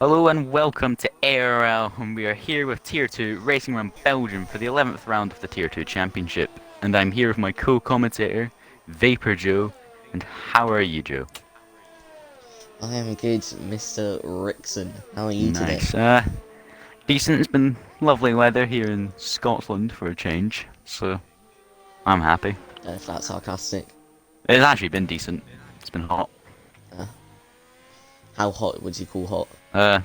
Hello and welcome to ARL, and we are here with Tier 2 racing around Belgium for the 11th round of the Tier 2 Championship. And I'm here with my co-commentator, Vapor Joe. And how are you, Joe? I am good, Mr. Rickson. How are you today? Nice. Decent. It's been lovely weather here in Scotland for a change, so I'm happy. If that's sarcastic. It's actually been decent. It's been hot. Uh, how hot would you call hot? Uh,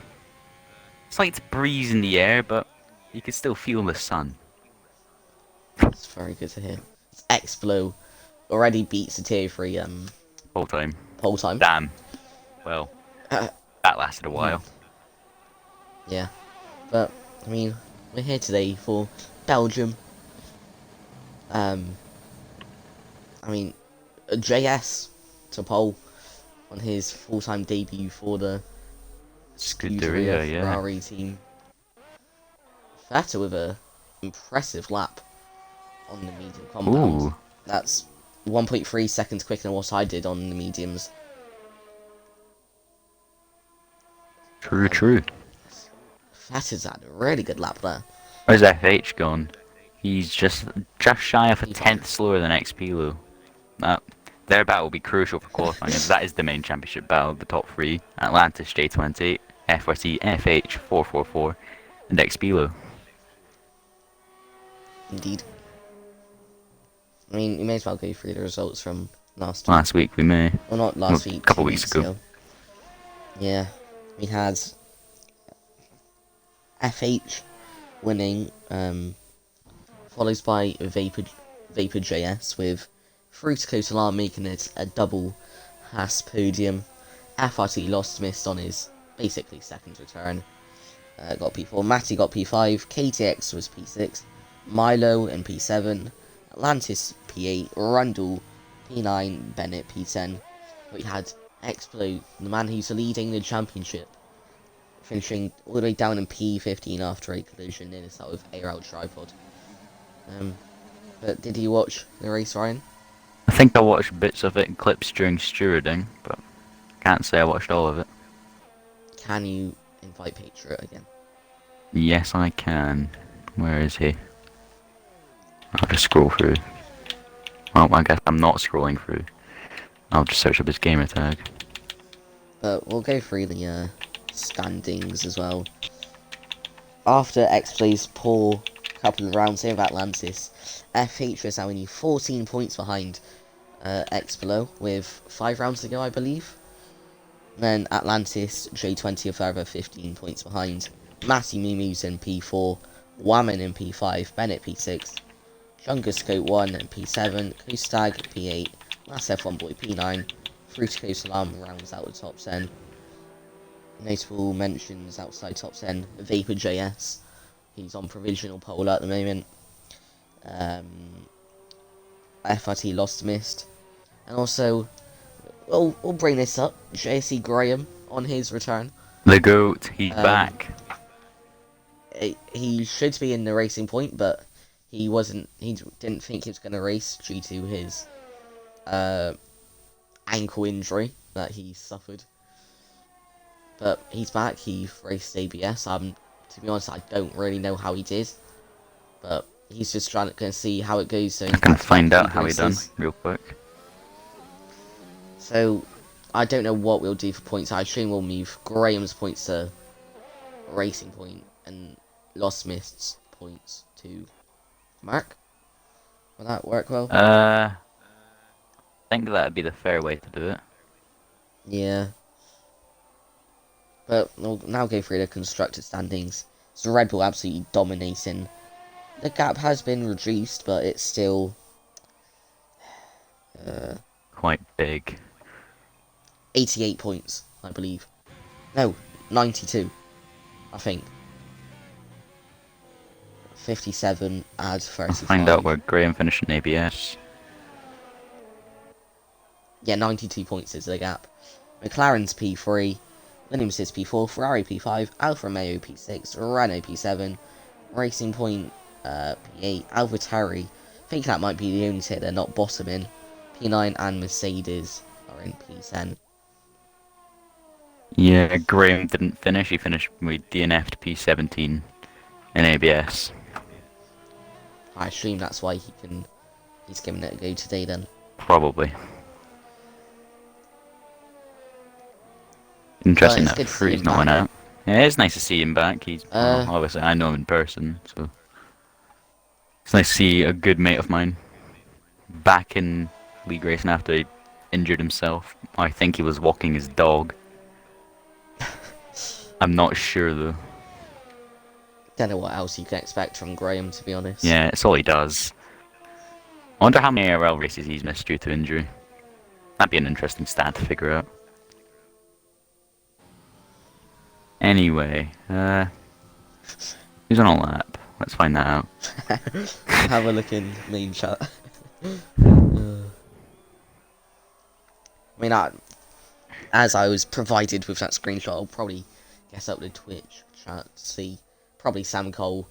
Slight breeze in the air, but you can still feel the sun. That's very good to hear. Explo already beats the tier 3 Whole time. pole time. Damn. Well, Uh, that lasted a hmm, while. yeah, but I mean, we're here today for Belgium. Um, I mean, JS to pole on his full-time debut for the Scuderia Scuderia, yeah. Ferrari team. Vettel with a impressive lap on the medium compound. Ooh, That's 1.3 seconds quicker than what I did on the mediums. true, Um, true. Vettel's had a really good lap there. Where's FH gone? He's just shy of a tenth P5. slower than XP. That their battle will be crucial for qualifying, as that is the main championship battle. The top three: Atlantis J20, FRC, FH 444, and XP. Indeed. I mean, you may as well go through the results from last week. Last week we may, Well, not well, last a week, couple 2 weeks weeks ago. ago. Yeah, we had FH winning, followed by Vapor JS with Fruitico Solar making it a double Haas podium. FRT lost missed on his basically second return. Got P4, Matty got P5, KTX was P6, Milo in P7, Atlantis P8, Rundle P9, Bennett P10. We had Explo, the man who's leading the championship, finishing all the way down in P15 after a collision near the start with ARL tripod. But did you watch the race, Ryan? I think I watched bits of it in clips during stewarding, but can't say I watched all of it. Can you invite Patriot again? Yes, I can. Where is he? I'll just scroll through. Well, I guess I'm not scrolling through. I'll just search up his gamer tag. But we'll go through the standings as well. After X-Play's poor couple of rounds here of Atlantis, FH is now only 14 points behind X-Below with 5 rounds to go, I believe. Then Atlantis, J20 are further 15 points behind. Matty Mumu's in P4, Whammon in P5, Bennett P6, Chunguscoat 1 in P7, Koostag P8, Last F1 Boy P9, Fruitico Salam rounds out the top 10. Notable mentions outside top 10, Vapor JS, he's on provisional pole at the moment. FRT lost missed. And also, we'll bring this up, JC Graham on his return. The GOAT, he's Um, back. he should be in the Racing Point, but he wasn't. He didn't think he was going to race due to his ankle injury that he suffered. But he's back. He raced ABS. To be honest, I don't really know how he did, but he's just trying to see how it goes. So I he's can back to back find out lead how he done, races. real quick. So I don't know what we'll do for points. I assume we'll move Graham's points to Racing Point and Lost Mist's points to Mark. Will that work well? I think that'd be the fair way to do it. Yeah. But we'll now go through the constructed standings. So Red Bull absolutely dominating. The gap has been reduced, but it's still uh, Quite big. 88 points, I believe. No, 92, I think. 57 add I'll find out 35. where Graham finished in ABS. Yeah, 92 points is the gap. McLaren's P3, Williams is P4, Ferrari P5, Alfa Romeo P6, Renault P7, Racing Point P8, AlphaTauri. I think that might be the only set they're not bottoming. P9 and Mercedes are in P10. Yeah, Graham didn't finish. He finished with DNF'd P17 in ABS. I assume that's why he's giving it a go today then. Probably. But Interesting it's that good to see Fruity's him not went back. out. Yeah, it's nice to see him back. He's well, Uh, obviously I know him in person, so it's nice to see a good mate of mine back in league racing after he injured himself. I think he was walking his dog. I'm not sure though. don't know what else you can expect from Graham, to be honest. Yeah, it's all he does. I wonder how many ARL races he's missed due to injury. That'd be an interesting stat to figure out. Anyway, who's on a lap? Let's find that out. Have a look in main chat. I mean, as I was provided with that screenshot, I'll probably guess up the Twitch chat to see. Probably Sam Cole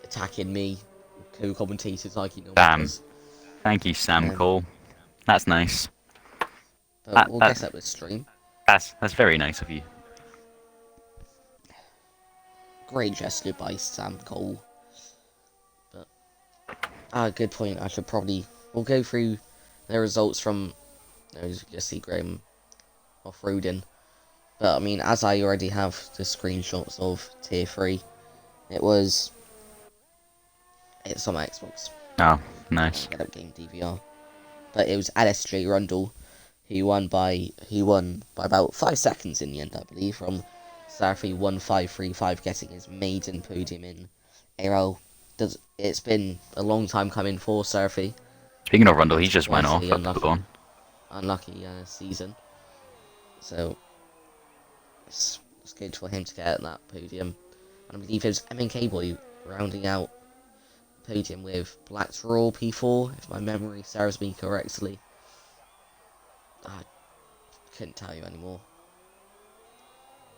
attacking me, co-commentators like he normally Damn. does. Thank you, Sam Um, Cole. That's nice. but That, we'll that guess up the stream. that's very nice of you. Great gesture by Sam Cole. But good point. We'll go through the results from. As you just see Graham off-roading. But I mean, as I already have the screenshots of Tier 3, it's on my Xbox. Oh, nice. Get up game DVR. But it was LSJ Rundle who won by about 5 seconds in the end, I believe, from Sarfi 1535 getting his maiden podium in ARL. It's been a long time coming for Sarfi. Speaking of Rundle, he just went off at Unlucky season. So it's good for him to get that podium. And I believe it was MNK Boy rounding out the podium with Black's Raw P4, if my memory serves me correctly. I couldn't tell you anymore.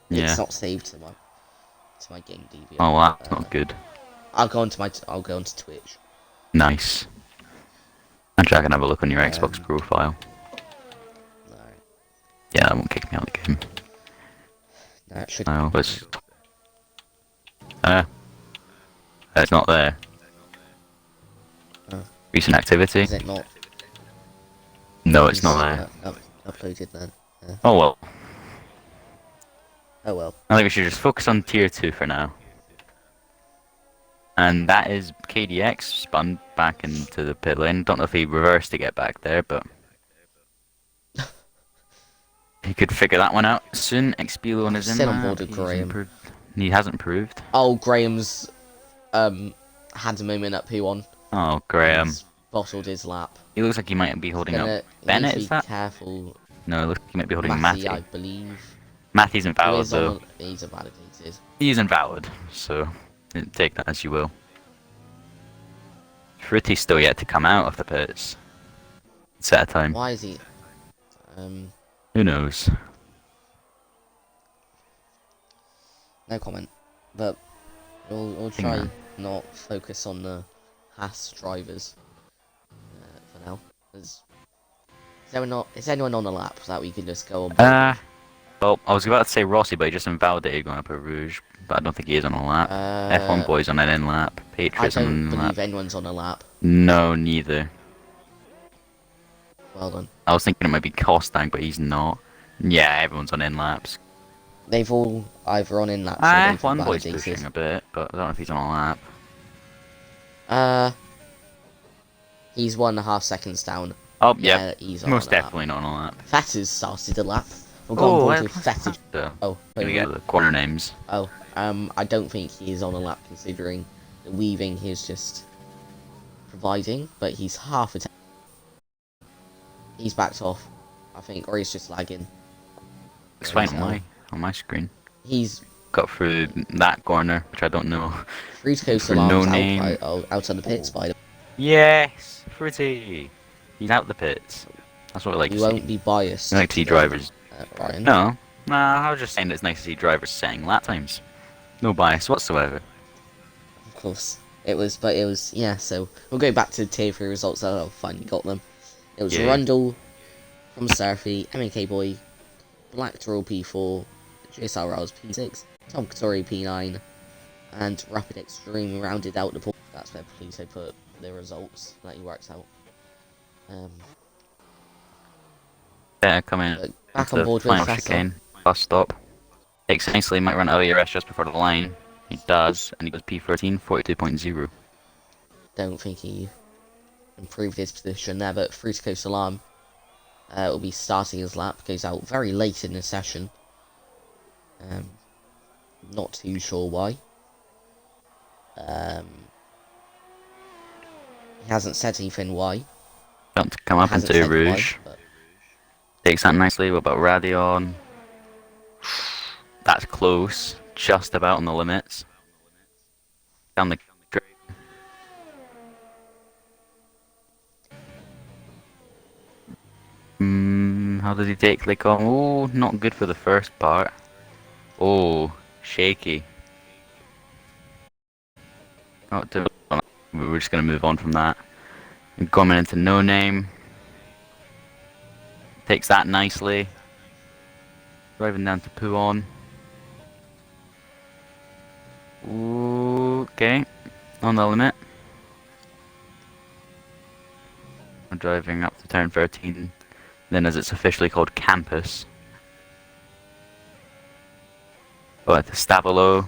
Yeah. It's not saved to my game DVR. Oh, that's not good. I'll go onto Twitch. Nice. Actually, I can have a look on your Xbox profile. No, Yeah, that won't kick me out of the game. no, it should. No, it's it's not there. Recent activity? Is it not? No, it's not there. Uploaded then. Oh well. Oh well. I think we should just focus on tier 2 for now. And that is KDX spun back into the pit lane. Don't know if he reversed to get back there, but he could figure that one out soon. Expilo on his Still on in board with Graham. He hasn't proved. Oh, Graham's had a moment at P1. Oh, Graham. He's bottled his lap. He looks like he might be holding up Bennett, is that? Careful. No, it looks like he might be holding Matty, Matty. I believe. Matty's invalid, though. He's invalidated. He's invalid, so take that as you will. Fritty's still yet to come out of the pits. Set a time. Why is he? Who knows? No comment. But we'll try not focus on the Haas drivers for now. Is anyone on the lap that we can just go on? Well, I was about to say Rossi, but he just invalidated going up a Rouge. But I don't think he is on a lap. F1 Boy's on an in lap. Patriots on an in lap. I don't believe anyone's on a lap. No, neither. Well done. I was thinking it might be Costang, but he's not. Yeah, everyone's on in laps. They've all either on in laps or F1 Boy's pushing a bit, but I don't know if he's on a lap. He's 1.5 seconds down. Oh, yeah, he's on most a lap. definitely not on a lap. Fetters started a lap. We'll go on board with Fetters. Oh, here we get the corner names. Oh, I don't think he is on a lap considering the weaving he's just providing, but he's half a. He's backed off, I think, or he's just lagging. It's fine on my screen. He's got through that corner, which I don't know. Free to coast no name. out on the pits by the. Yes, Fritty. He's out the pits. That's what I like to see. You won't be biased. I like to see drivers. Ryan. No, I was just saying that it's nice to see drivers setting lap times. No bias whatsoever. Of course. It was, yeah, so we'll go back to tier 3 results that I finally got them. It was Rundle from Surfy, MNK Boy, Black Draw P4, JSRL's P6, Tom Katori P9, and Rapid Extreme rounded out the pool. That's where Pluto put the results that he works out. Coming But back on into board with final Fessa. chicane. Bus stop. Takes nicely, might run out of ERS just before the line. He does, and he goes P13, 42.0. Don't think he improved his position there, but Fruitico Salam will be starting his lap. Goes out very late in the session. Not too sure why. He hasn't said anything why. Don't come He up hasn't into said why, Rouge. but Takes that nicely. What about Radion? That's close. Just about on the limits. Down the straight. How does he take Licom? Oh, not good for the first part. Oh, shaky. Not too. We're just gonna move on from that. Coming into No Name. Takes that nicely. Driving down to Puon. Okay. On the limit. We're driving up to turn 13. Then as it's officially called Campus. Oh, at the Stabilo.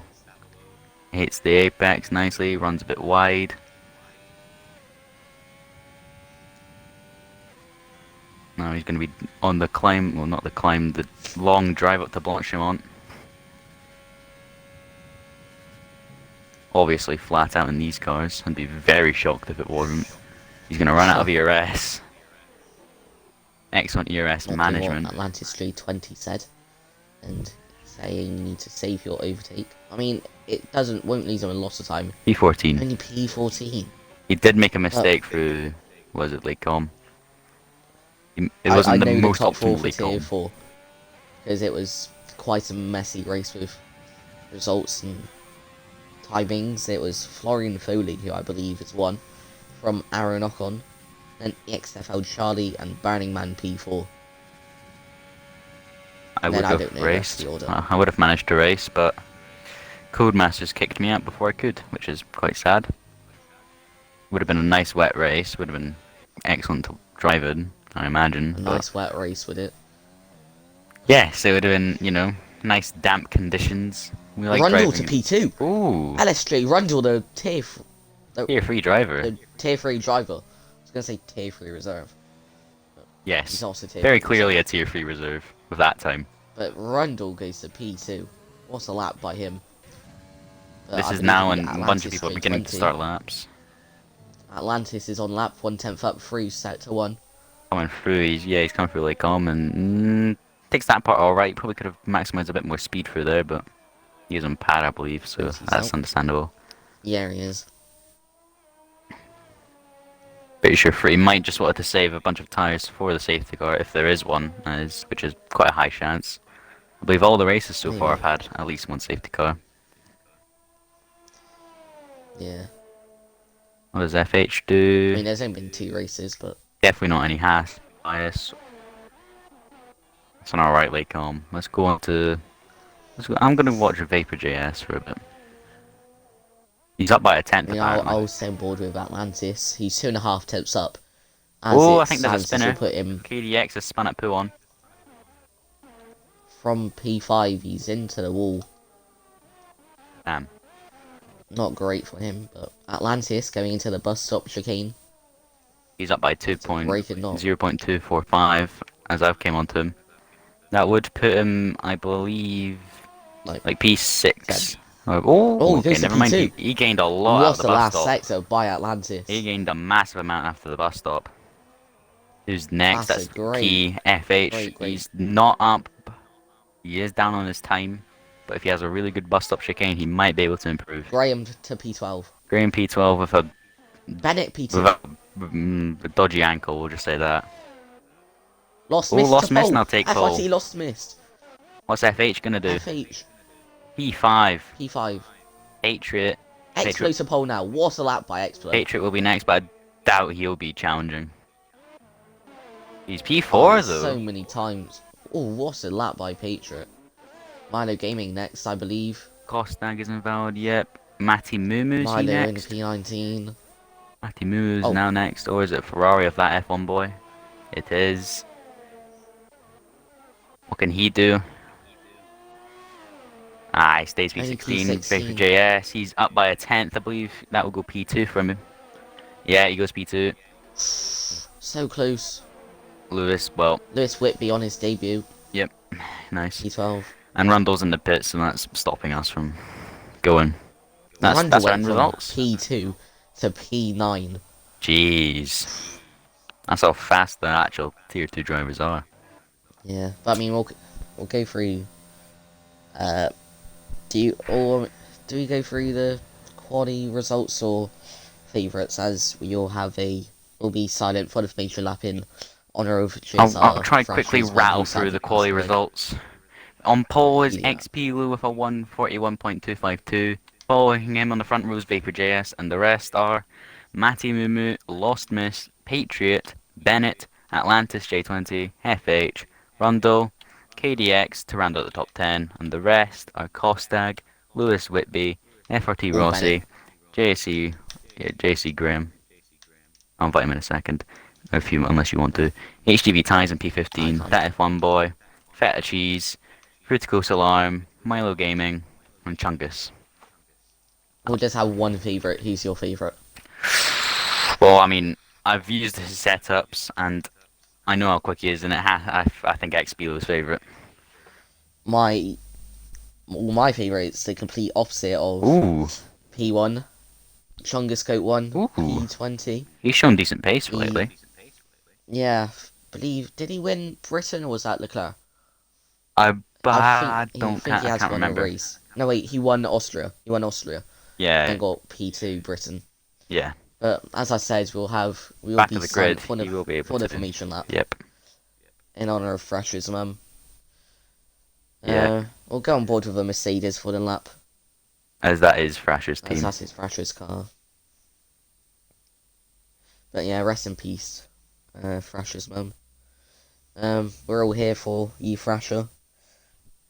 Hits the apex nicely, runs a bit wide. Now he's going to be on the climb, well not the climb, the long drive up to Blanchimont. Obviously flat out in these cars, I'd be very shocked if it wasn't. He's going to run out of ERS. Excellent ERS not management. what Atlantis 320 said. And saying you need to save your overtake. I mean, it won't leave him a lot of time. P14. Only P14. He did make a mistake through, was it Lake Com? It wasn't I the know the most top 4 optimal for Lake Tier Com. 4. Because it was quite a messy race with results and timings. It was Florian Foley, who I believe is one, from Aaron Ocon, then EXFL Charlie and Burning Man P4. I would have raced. I would have managed to race, but Codemasters kicked me out before I could, which is quite sad. Would have been a nice wet race, would have been excellent to drive in, I imagine. A nice wet race with it. Yes, it would have been, you know, nice damp conditions. We like Rundle driving. to P2. Ooh. LSJ Rundle, the tier 3 driver. The tier 3 driver. I was going to say tier 3 reserve. Yes. He's also tier Very 3 clearly reserve. a tier 3 reserve with that time. But Rundle goes to P2. What's a lap by him? But This I is believe now the when a bunch of Atlantis people are beginning to 320. start laps. Atlantis is on lap 1/10 up through set to 1. Coming through, he's coming through Lake Com and takes that part alright. Probably could have maximised a bit more speed through there, but he is on pad, I believe, so that's understandable. Yeah, he is. Pretty sure he might just wanted to save a bunch of tyres for the safety car, if there is one, which is quite a high chance. I believe all the races so far have had at least one safety car. Yeah. What does FH do? I mean, there's only been 2 races, but Definitely not any Haas bias. It's an alright Lake Com. Let's go on to... I'm going to watch Vapor JS for a bit. He's up by a 10th, I'll stay on board with Atlantis. He's 2.5 tenths up. Oh, I think there's a spinner. Put him KDX has spun at Puon. from P5, he's into the wall. Damn. Not great for him, but Atlantis going into the bus stop chicane. He's up by 0.245 as I came onto him. That would put him, I believe, like P6. Okay, never mind. He gained a lot at the bus stop. What's the last sector by Atlantis? He gained a massive amount after the bus stop. Who's next? That's Key FH. Great. He's not up. He is down on his time. But if he has a really good bus stop chicane, he might be able to improve. Graham to P12. Graham P12 with a... Bennett P2. With a dodgy ankle, we'll just say that. Lost missed, now take pole. FIT lost missed. What's FH gonna do? FH. P5. P5. Patriot. Explo to pole now. What a lap by Explo. Patriot will be next, but I doubt he'll be challenging. He's P4 though. So many times. Oh, what a lap by Patriot. Milo Gaming next, I believe. Kostag is invalid. Yep. Matty Mumu's he Milo in the next? P19. Matty Mumu's Oh, now next, or is it Ferrari of that F1 boy? It is. What can he do? Ah, he stays only P16. Vapor P16. JS, he's up by a tenth, I believe. That will go P2 from him. Yeah, he goes P2. So close. Lewis, well, Lewis Whitby on his debut. yep, nice. P12. And Rundle's in the pits, so that's stopping us from going. Randall That's our went end from results. P2 to P9. Jeez, that's how fast the actual tier 2 drivers are. Yeah, but I mean, we'll go through. Uh, do we go through the quali results or favourites as we all have a will be silent for the major lap in honour of I'll JSR try quickly Thrasher's mum rattle who through sadly the passed quali away. results. On pole is Yeah. XP Lou with a 141.252. Following him on the front row is Vapor JS, and the rest are Matty Mumu, Lost Miss, Patriot, Bennett, Atlantis J20, FH, Rundle, KDX to round out the top 10, and the rest are Costag, Lewis Whitby, FRT All Bennett. Rossi, JC, yeah, JC Graham. I'll invite him in a second, if you unless you want to. HGV Ties and I P15, can't. That F1 Boy, Feta Cheese, Fruticose Alarm, Milo Gaming, and Chungus. We'll just have one favourite. Who's your favourite? Well, I mean, I've used his setups, and I know how quick he is, and I think XP was favourite. My my favourite is the complete opposite of Ooh, P1. Chungus Goat 1, ooh, P20. he's shown decent pace He, lately. yeah, believe, did he win Britain or was that Leclerc? I, I think he I has can't won a remember. race. No, wait, he won Austria. He won Austria. Yeah, Then got P2 Britain. yeah. But as I said, we will Back be of the grid, silent for he will be able the to. formation lap Yep. in honour of Thrasher's mum. Yeah, We'll go on board with a Mercedes for the lap, as that is Thrasher's as team. that is Thrasher's car. But yeah, rest in peace, Thrasher's mum. We're all here for you, Thrasher.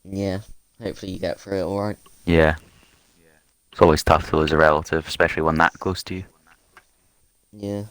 Yeah, hopefully you get through it alright. Yeah. It's always tough to lose a relative, especially one that close to you. Yeah.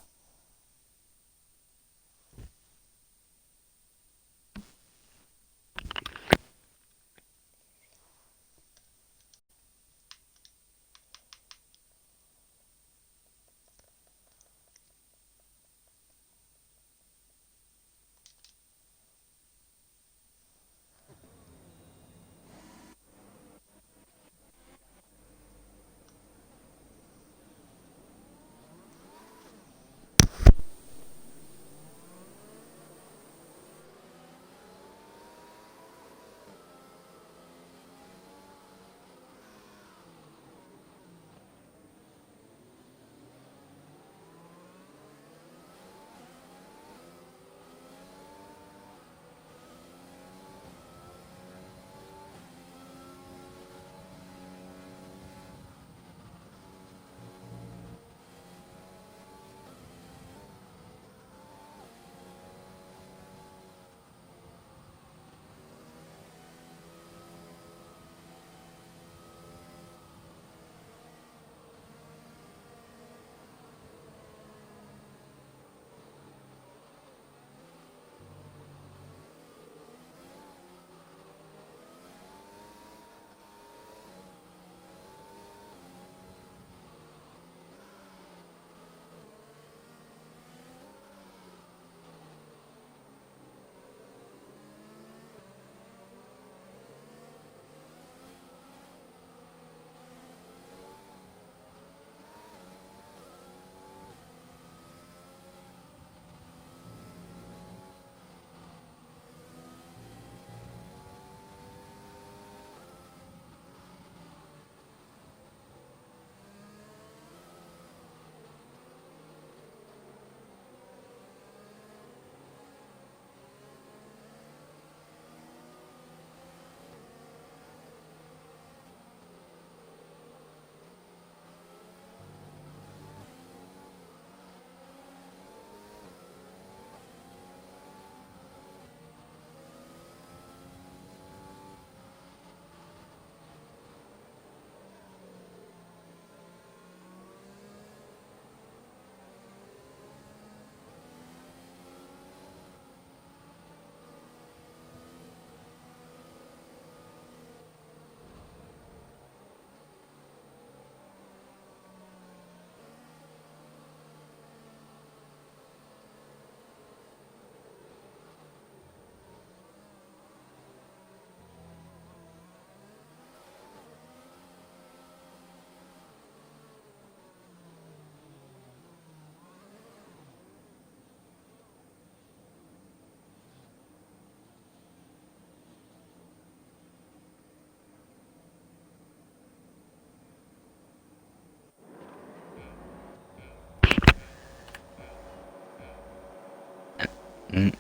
Mm.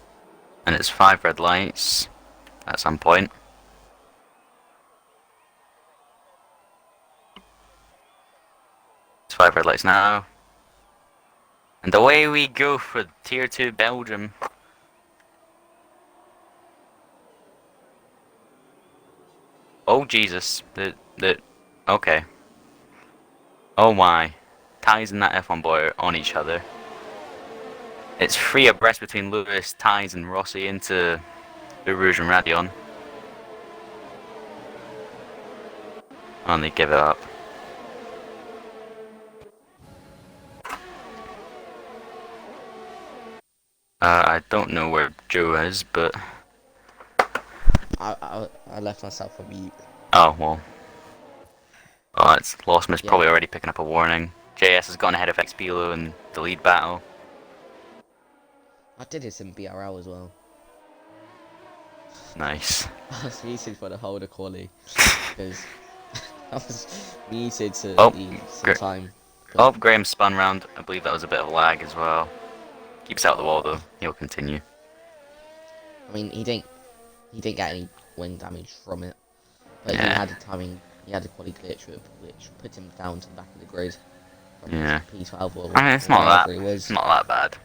And it's 5 red lights at some point. It's 5 red lights now. And away we go for Tier 2 Belgium. Oh Jesus. Okay. Oh my. Ties and that F1 boy are on each other. It's 3 abreast between Lewis, Ties and Rossi into the Rouge and Radion. And they give it up. I don't know where Joe is, but... I left myself on mute. Oh, well. Oh, it's Lostman's Yeah, probably already picking up a warning. JS has gone ahead of Xpilo in the lead battle. I did this in BRL as well. Nice. I was muted for the whole of quali because I was muted to Oh, some time. oh, But Graham spun round. I believe that was a bit of lag as well. Keeps out the wall though. He'll continue. I mean, he didn't get any wing damage from it, but he Yeah. had a timing. He had a quality glitch which put him down to the back of the grid. From Yeah. P12 or I mean, it's not wherever that. he It's was. not that bad,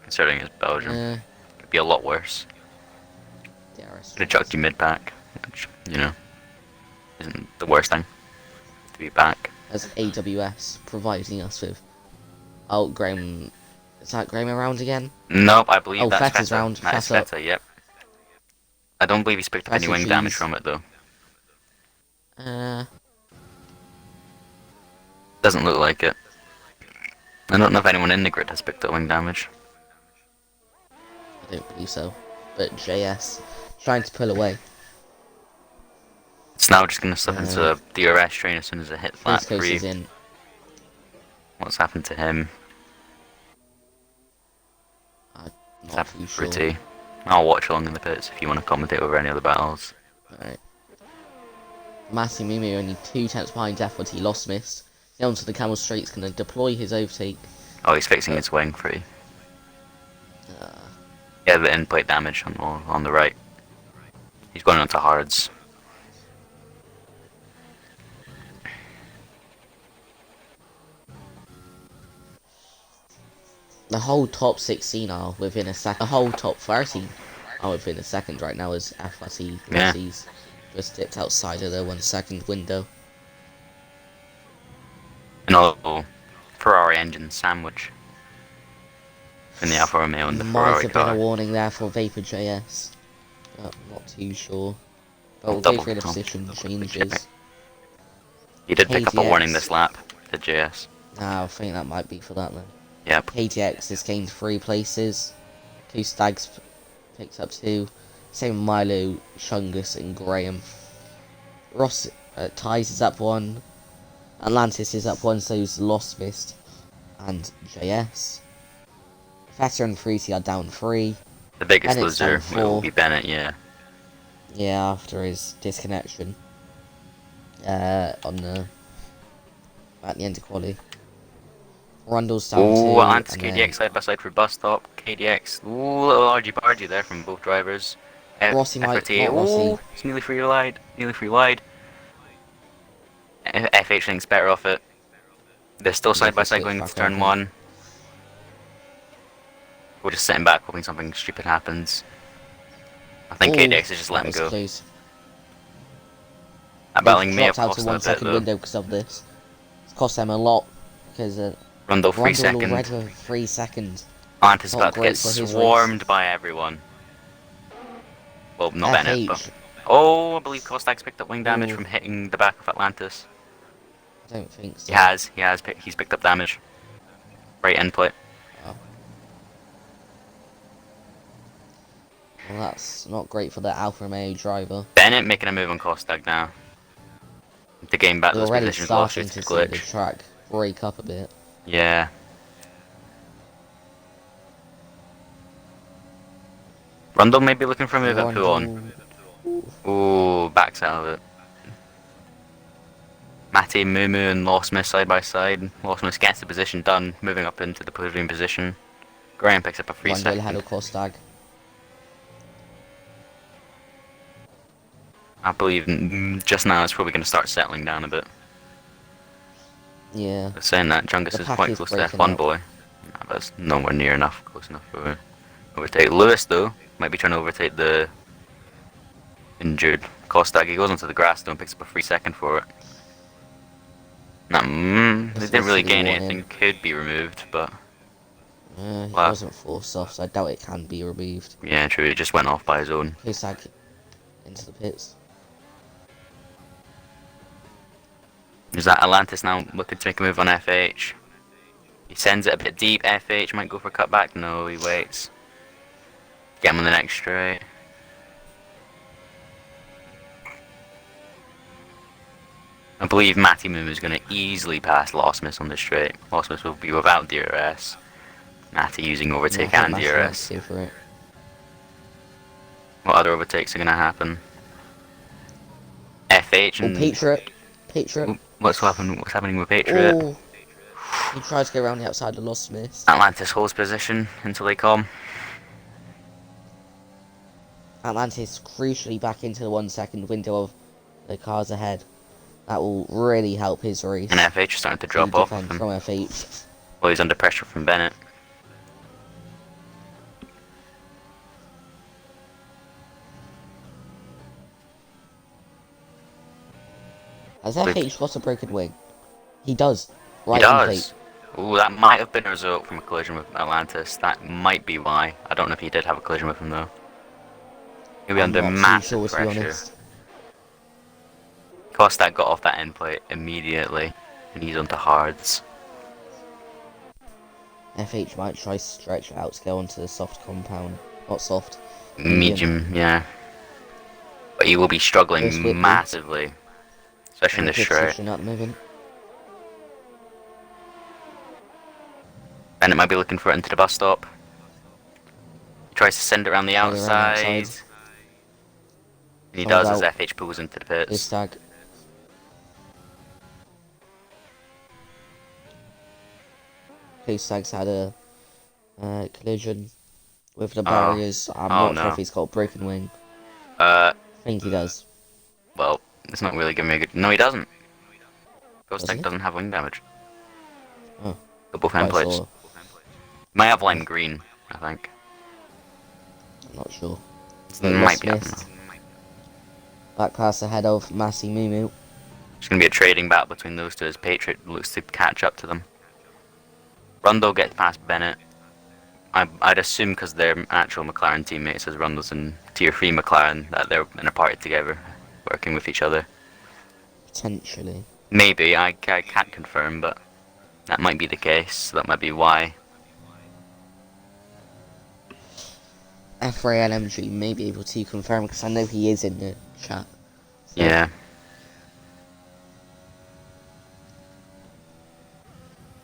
considering it's Belgium. Uh, Could be a lot worse. DRS. Could have chucked you mid back, which isn't the worst thing to be back. As AWS providing us with. Oh, Graham. Is that Graham around again? Nope, I believe Oh, that's Fetta's Feta. round. That is Feta. Feta. Yep. I don't believe he's picked up any Feta wing damage cheese. from it though. Uh, Doesn't look like it. I don't know if anyone in the grid has picked up wing damage. I don't believe so. But JS trying to pull away. It's now just going to slip into the arrest train as soon as it hits lap Frisco's 3. is in. What's happened to him? I'm It's not happened too sure. pretty. I'll watch along in the pits if you want to commentate over any other battles. Alright. Matty Mimi only 2 tenths behind F1. He lost missed. Get onto the camel straight's going to deploy his overtake. Oh, he's fixing his wing 3. Uh, Yeah, the end plate damage on the right. He's going onto hards. the whole top 16 are within a second. The whole top 30 are within a second right now as FRC Yeah. Rossi's just dipped outside of the 1 second window. And also, Ferrari engine sandwich. In the Alfa Romeo and the Might Ferrari have been a car. warning there for Vapor JS. But I'm not too sure. But we'll Double- go through the oh, position double changes. He did pick up a KDX. warning this lap, the JS. I think that might be for that then. Yep. KDX has gained 3 places. Two Stags picked up 2. Same with Milo, Shungus and Graham. Ross Ties is up 1. Atlantis is up 1, so is Lost Mist and JS. Feta and Fruity are down 3. The biggest Bennett's loser down will 4. be Bennett, yeah. Yeah, after his disconnection. On the at the end of quali. Rundle's down 2. Ooh, Atlantis and KDX side by side for bus stop. KDX. Ooh, little argy-bargy there from both drivers. Rossi might, FRT. not Rossi. Ooh, it's nearly free wide. Nearly free wide. FH thinks better off it. They're still side by side going into turn 1. We're just sitting back hoping something stupid happens. I think KDX is just letting go. Close. That battling may have Dropped out cost to them a 1 bit second though. window because of this. It's cost them a lot because Rundle 3 Rundle second. already for 3 seconds. Atlantis Not about to great get for his swarmed by everyone. Well, not Bennett, but... FH. Oh, I believe Kostak's picked up wing damage Ooh. from hitting the back of Atlantis. I don't think so. He's picked up damage. Right end plate. Oh. Well, that's not great for the Alfa Romeo driver. Bennett making a move on Kostak now. To gain back They're those already positions lost starting due to to the see the glitch. track break up a bit. Yeah. Rundle may be looking for a move at Puon. Ooh, backs out of it. Matty, Mumu and Lostmus side by side. Lostmus gets the position done, moving up into the podium position. Graham picks up a free Rundle second. ahead of Kostag. I believe just now it's probably going to start settling down a bit. Yeah, Saying that, Jungus the is pack quite is close to breaking F1 up. boy. Nah, but it's nowhere near enough, close enough for overtake. Lewis, though, might be trying to overtake the injured Kostak. He goes onto the grass, though, and picks up a free second for it. Nah, they This didn't was really silly gain warning. anything. Could be removed, but He well, wasn't forced off, so I doubt it can be removed. yeah, true. It just went off by his own. Cusack into the pits. Is that Atlantis now looking to make a move on FH? He sends it a bit deep. FH might go for a cutback. No, he waits. Get him on the next straight. I believe Matty Moon is going to easily pass Lostmas on the straight. Lostmas will be without DRS. Matty using Yeah, I overtake think and Matthew wants DRS. to go for it. What other overtakes are going to happen? FH Oh, and Patriot. Patriot. what's happening? What's happening with Patriot? Oh, he tried to go around the outside of Lost Mist. Atlantis holds position until they come. Atlantis crucially back into the 1 second window of the cars ahead. That will really help his race And FH is starting to to drop off of defend him. from FH. Well, he's under pressure from Bennett. Has FH got a broken wing? He does. He Right in the does. Ooh, that might have been a result from a collision with Atlantis. That might be why. I don't know if he did have a collision with him though. He'll be I'm under not too massive sure, to be pressure. honest. Kostak got off that end plate immediately, and he's onto hards. FH might try to stretch out to go onto the soft compound. Not soft. Medium, yeah. But he will be Lewis struggling Whitley massively, especially in in a this good straight. position at the moment. Bennett might be looking for it into the bus stop. He tries to send it around the Trying around the outside. outside. And he Finds does as out FH pulls into the his pits. tag. Cosag's had a collision with the barriers. I'm Oh not sure if no. he's got a broken wing. Uh, I think he does. well, it's not really giving me a good. No, he doesn't. Does Ghostek he? doesn't have wing damage. Oh, Got both quite end plates. sure. Might have lime green, I think. I'm not sure. Might Lost be. I don't Mist. know. Back pass ahead of Massey Mumu. It's going to be a trading battle between those two as Patriot looks to catch up to them. Rundle gets past Bennett. I'd assume because they're actual McLaren teammates as Rundle's in Tier 3 McLaren that they're in a party together, working with each other. Potentially. Maybe, I can't confirm, but that might be the case. So that might be why. FRAL MG may be able to confirm because I know he is in the chat. So. Yeah.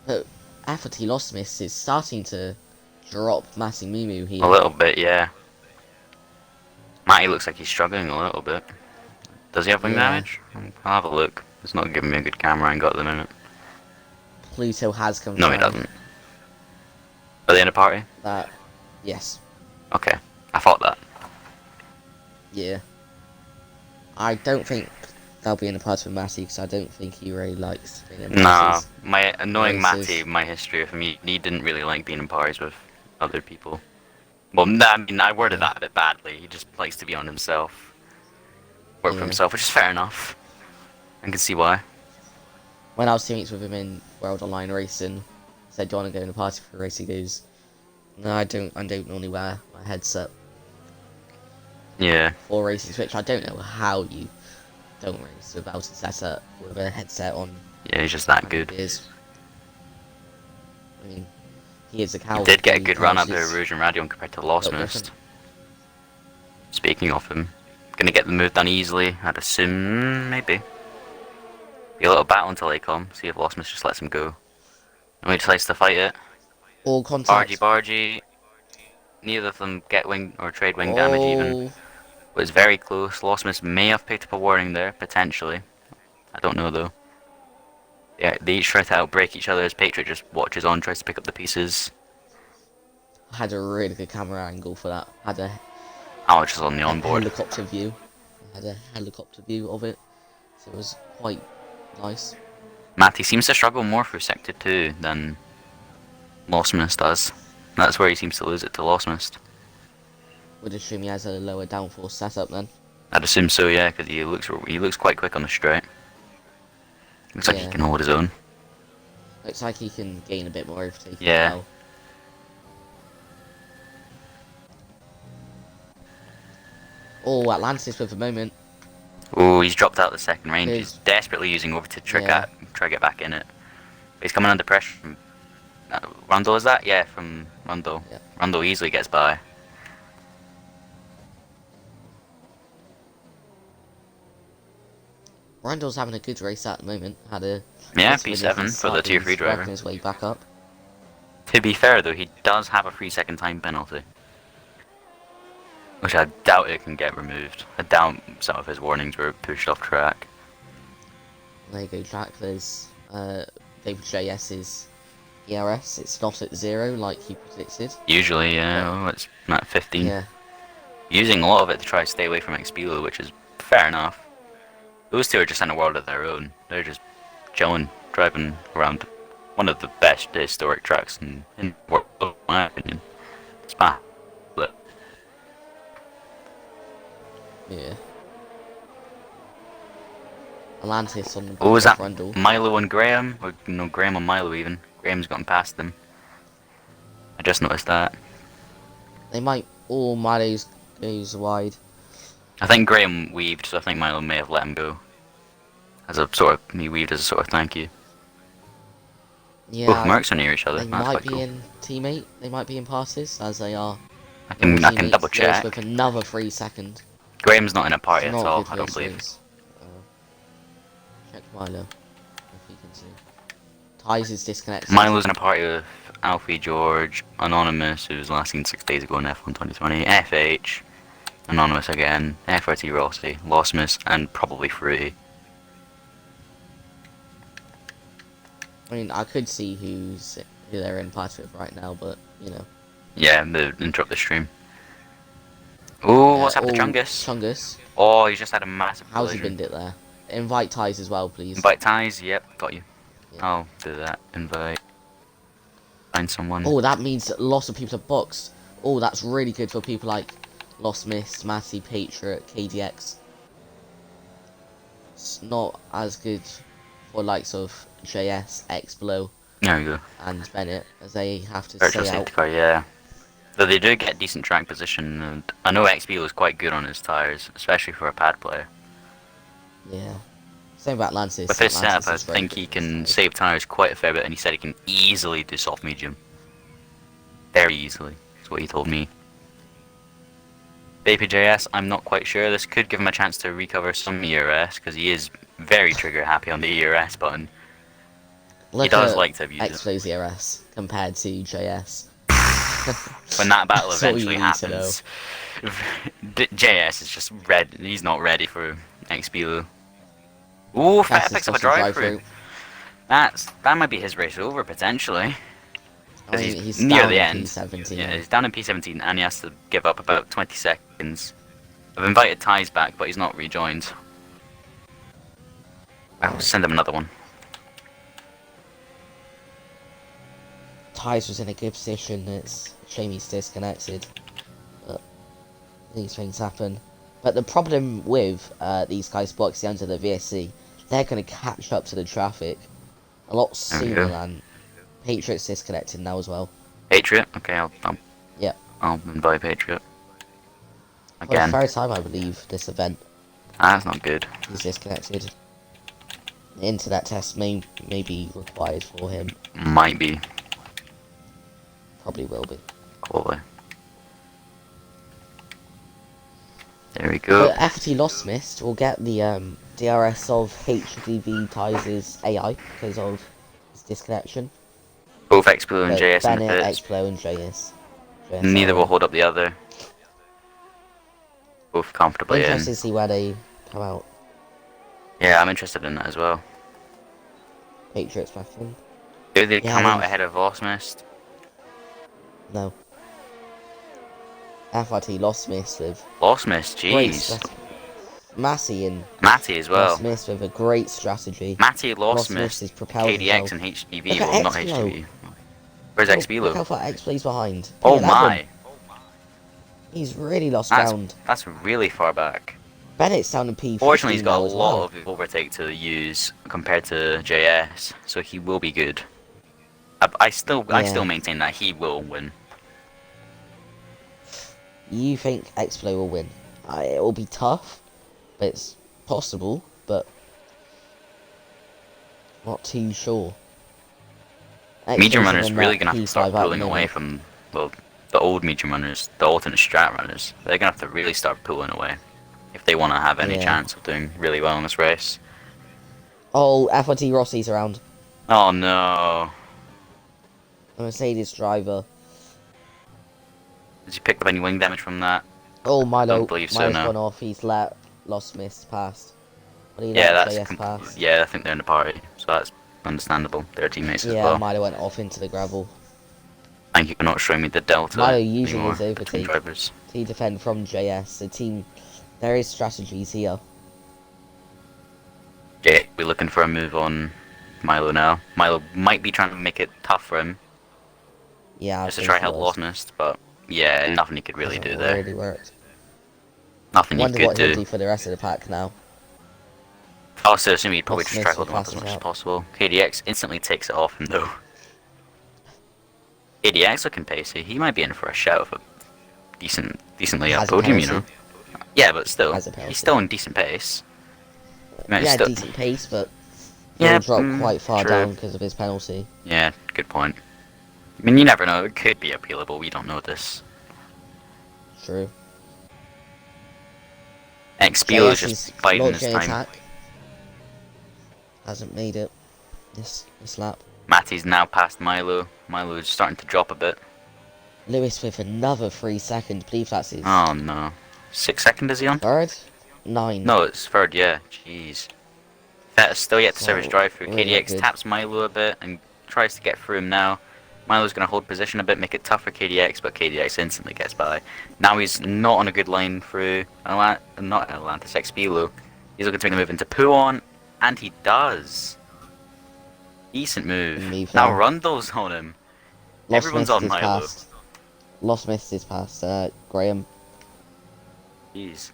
But Afferty Lost Mist is starting to drop Massey Mumu here. A little bit, yeah. Matty looks like he's struggling a little bit. Does he have wing Yeah. damage? I'll have a look. It's not giving me a good camera angle at the minute. Pluto has confirmed No, he doesn't. Are they in a party? that. Yes. Okay. I thought that. Yeah. I don't think they'll be in the party with Massey because I don't think he really likes being in Nah, parties. my annoying races. Matty, my history of him, he didn't really like being in parties with other people. Well, I mean, I worded that a bit badly. He just likes to be on himself. Work for Yeah. himself, which is fair enough. I can see why. When I was teammates with him in World Online Racing, I said, "Do you want to go in a party for a race?" He goes, "No, I don't. I don't normally wear my headset Yeah. for races." Which I don't know how you don't race without a setup with a headset on. Yeah, he's just that good. Is. I mean, he is a cow. He did get a He good run up is at Erosion Radion compared to a lot Lost different. Mist. Speaking of him, gonna get the move done easily, I'd assume, maybe. Be a little battle until they come, see if Lost Mist just lets him go. And he decides to fight it. All contact. Bargy. Neither of them get wing or trade wing damage even. Oh, But it's very close. Lost Mist may have picked up a warning there, potentially. I don't know though. Yeah, they each try to outbreak each other as Patriot just watches on, tries to pick up the pieces. had a really good camera angle for that. Had a Oh, just on the onboard. helicopter view. had a helicopter view of it, so it was quite nice. Matty seems to struggle more through Sector 2 than Lostmist does. That's where he seems to lose it to Lostmist. Would assume he has a lower downforce setup then. I'd assume so, yeah, because he looks quite quick on the straight. Looks like he Yeah. can hold his own. Looks like he can gain a bit more overtaking Yeah. as well. Oh, Atlantis with a moment. Oh, he's dropped out the second range. His- He's desperately using over to try Yeah. to get back in it. But he's coming under pressure from Rondo. Is that? Yeah, from Rondo. Yeah. Rondo easily gets by. Randall's having a good race at the moment. Had a Yeah, bit of an P7 iffy for start, the but tier he's 3 driver. working his way back up. To be fair though, he does have a 3-second time penalty. Which I doubt it can get removed. I doubt some of his warnings were pushed off track. There you go, Jack. There's David JS's ERS. It's not at 0 like he predicted. Usually, yeah, oh, it's at 15. Yeah. Using a lot of it to try to stay away from Expilo, which is fair enough. Those two are just in a world of their own. They're just chilling, driving around one of the best historic tracks in the world, in my opinion. Spa. But Yeah. Atlantis on the what was back of that? Rundle. Milo and Graham? Or no, Graham and Milo even. Graham's gotten past them. I just noticed that. They might all Milo's goes wide. I think Graham weaved, so I think Milo may have let him go. As a sort of, he weaved as a sort of thank you. Yeah. Both Mercs are near each other. They That's might quite be cool. in teammate. They might be in passes as they are. I can teammates. double Lewis check. with another 3 second. Graham's not in a party It's at not all, good I don't race believe. wins. Check Milo if he can see. Ties is disconnected. Milo's in a party with Alfie George, Anonymous, who was last seen 6 days ago in F1 2020, FH, Anonymous again, FRT Rossi, Lostmus, and probably Fruity. I mean, I could see who they're in party with right now, but you know. Yeah, they interrupt the stream. Oh, what's up to Chungus? Chungus. Oh, he's just had a massive How's he collision. binned it there? Invite Ties as well, please. Invite ties, yep, got you. Yeah. I'll do that. Invite. Find someone. Oh, that means lots of people are boxed. Oh, that's really good for people like Lost Mist, Matty, Patriot, KDX. It's not as good for likes of JS, X-Blow, There we go. and Bennett, as they have to Virtual stay safety out. car, yeah. Though they do get decent track position, and I know XB was quite good on his tyres, especially for a pad player. Yeah. Same about Atlantis. With his Atlantis setup, I is very think good he on his can side. save tyres quite a fair bit, and he said he can easily do soft medium. Very easily, is what he told me. BPJS, I'm not quite sure. This could give him a chance to recover some ERS, because he is very trigger happy on the ERS button. Look does at like to abuse it. X-Flow's ERS compared to JS. When that battle That's all you eventually need to know. happens, JS is just red. He's not ready for XB. Ooh, Feta Fastest picks up a possible drive-through. That might be his race over potentially. I Because mean, he's near down the in end. P17. Yeah, he's down in P17 and he has to give up about 20 seconds. I've invited Ties back, but he's not rejoined. I'll send him another one. Ties was in a good position. It's a shame he's disconnected. But these things happen. But the problem with these guys boxing under the VSC, they're going to catch up to the traffic a lot There we sooner go. than Patriot's disconnected now as well. Patriot? Okay, Yeah. I'll invite Patriot. For the Again. first time, I believe, this event, That's not good. he's disconnected. The internet test may be required for him. Might be. Probably will be. Probably. There we go. But FT Lost Mist will get the DRS of HDV Ties' AI because of his disconnection. Both Explo and But JS in the Bennett, pits. Explo, and JS. Neither will hold up the other. Both comfortably in. Interested to see where they come out. Yeah, I'm interested in that as well. Patriots back in. Do they Yeah, come out they've- ahead of Lostmist? No. FRT Lost Mist with Lostmist, great jeez. strategy. Massey and Matty as Lost well. Miss with a great strategy. Matty Lost Miss Lostmist, has propelled KDX himself. and Look HGV. at Well, not X-Blow. HGV. Where's Look XBLO? how far X-Play's behind. Oh P11. my! He's really lost ground. That's really far back. Bennett's down in Fortunately, he's P15 got a now as lot well. of overtake to use compared to JS, so he will be good. I still Yeah. maintain that he will win. You think X-Play will win? It will be tough, but it's possible, but not too sure. Medium X-Play's runners in really that gonna have to P5 start at the pulling away minute. from the old medium runners, the alternate strat runners. They're gonna have to really start pulling away if they want to have any Yeah. chance of doing really well in this race. Oh, FRT Rossi's around. Oh no! A Mercedes driver. Did you pick up any wing damage from that? Oh, Don't Milo. believe so. Milo's No. gone off. He's lost miss past. But he Yeah, let that's JS pass. yeah. I think they're in the party, so that's understandable. They're teammates as Yeah, well. Milo went off into the gravel. Thank you for not showing me the delta Milo using anymore his between overtake drivers. to defend from JS. The team, there is strategies here. Yeah, we're looking for a move on Milo now. Milo might be trying to make it tough for him, Yeah, I just to think try he help was. Lostnest, but yeah, nothing he could really Hasn't do there. really worked. Nothing he Wonder could what he'll do. do for the rest of the pack now. I also assume he'd probably Lost just try miss hold will him up pass as us much as out. possible. KDX instantly takes it off him though. KDX looking pacey. He might be in for a shout of a decently up Has a podium, you know. penalty. Yeah, but still, Has a penalty. he's still in decent pace. He might Yeah, still- decent pace, but Yeah, he'll drop quite far true. down because of his penalty. Yeah, good point. I mean, you never know. It could be appealable. We don't know this. True. XBO is JS is just biding his launching time. attack. Hasn't made it this lap. Matty's now past Milo. Milo is starting to drop a bit. Lewis with another 3 seconds. Believe that's his Oh no. 6 seconds is he on? third? 9. No, it's third, yeah. Jeez. Fetta's still yet to serve his So, drive through. really not KDX good. taps Milo a bit and tries to get through him now. Milo's going to hold position a bit, make it tough for KDX, but KDX instantly gets by. Now he's not on a good line through not Atlantis, XBLO. He's looking to make the move into Puon, and he does. Decent move. Move Now now. Rundle's on him. Lost Everyone's missed on his Milo. past. Lost missed his past. Graham. Jeez.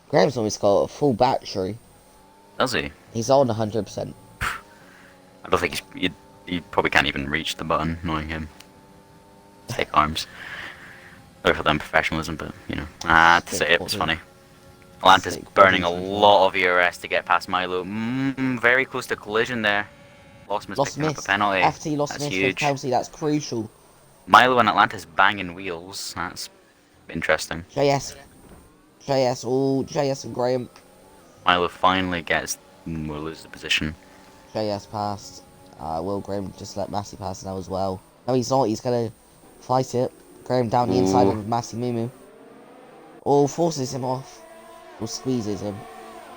Graham's almost got a full battery. Does he? He's on 100%. I don't think he probably can't even reach the button, knowing him. Take arms. Sorry for them professionalism, but, you know. I had to say it was funny. Atlantis Stick burning a body control. lot of ERS to get past Milo. Very close to collision there. Lost Lost picking up miss. a penalty. FT lost That's miss with huge. penalty. That's crucial. Milo and Atlantis banging wheels. That's interesting. JS. Oh, JS and Graham. Milo finally gets... We'll lose the position. JS passed. Will Graham just let Massey pass now as well. No, he's not. He's gonna fight it. Graham down the inside Ooh. with Massey Mumu. Or forces him off. Or squeezes him.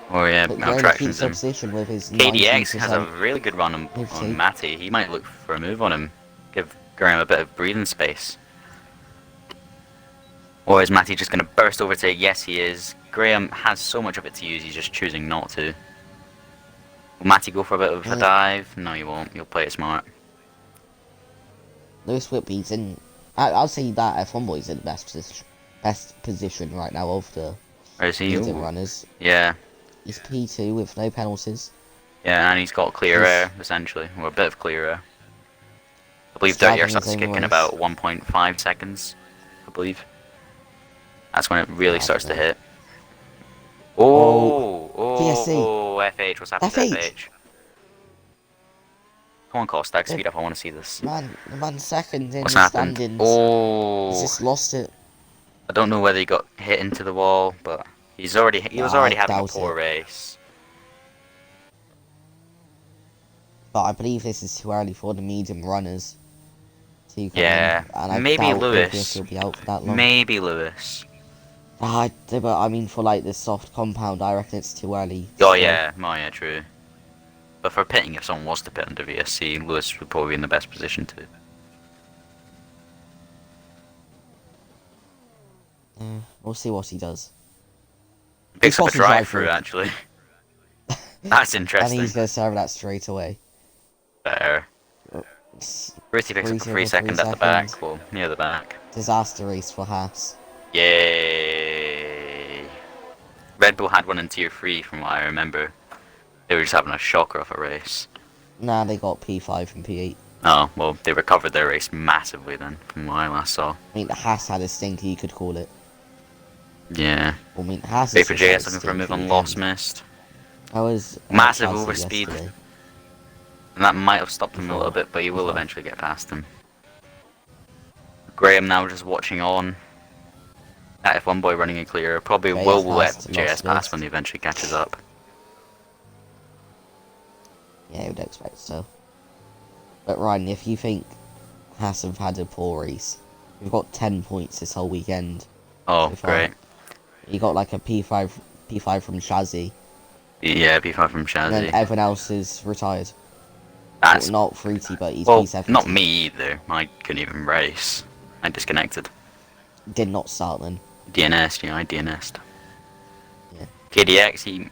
Oh yeah, But Graham maltractions keeps him. up position with his KDX 90%. has a really good run on Overtake. Matty. He might look for a move on him. Give Graham a bit of breathing space. Or is Matty just going to burst overtake? Yes, he is. Graham has so much of it to use, he's just choosing not to. Will Matty go for a bit of a dive? No, he won't. He'll play it smart. Lewis Whitby's in. I'll say that F1 boy's in the best position right now of the Or is he? medium Ooh. runners. Yeah. He's P2 with no penalties. Yeah, and he's got clear He's- air, essentially. Or a bit of clear air. I believe He's dirty air driving starts his own kicking race. about 1.5 seconds, I believe. That's when it really starts to hit. VSC. FH, what's happened to FH? FH? Come on, Kostak, speed up, I want to see this. The man second in What's the happened? standings. Oh, He's just lost it. I don't know whether he got hit into the wall, but he was already I having a doubt poor it. race. But I believe this is too early for the medium runners to come Yeah, in. And I maybe doubt Lewis. will be out for that long. Maybe Lewis. But I mean, for like the soft compound, I reckon it's too early. Oh still. yeah, true. But for pitting, if someone was to pit under VSC, Lewis would probably be in the best position to. We'll see what he does. Picks up a spotted a drive-through, drive-through. actually. That's And interesting. he's going to serve that straight away. Better. Ruthie picks up a 3-0 free for 3 second at the seconds. back, well, near the back. Disaster race for Haas. Yay! Red Bull had one in Tier 3 from what I remember. They were just having a shocker of a race. Nah, they got P5 and P8. Oh, well, they recovered their race massively then, from what I last saw. I mean, Haas had a stinker, you could call it. Yeah. I mean, Haas has Vapor just had JS a looking for a move stinker on Lost weekend. Mist. I was Massive Chelsea overspeed. yesterday. And that might have stopped him a little bit, but he will eventually get past him. Graham now just watching on. That F1 boy running it clear. Probably JS will let passed, JS lost pass Mist. when he eventually catches up. Yeah, I would expect so. But Ryan, if you think Haas have had a poor race, you've got 10 points this whole weekend. Oh, So far. great. You got like a P5 from Shazzy, Yeah, P5 from and then Shazzy. everyone else is retired. That's, Well, not Fruity, but he's well, P70. not me either. I couldn't even race. I disconnected. Did not start then. DNS'd, I DNS'd. Yeah. KDX,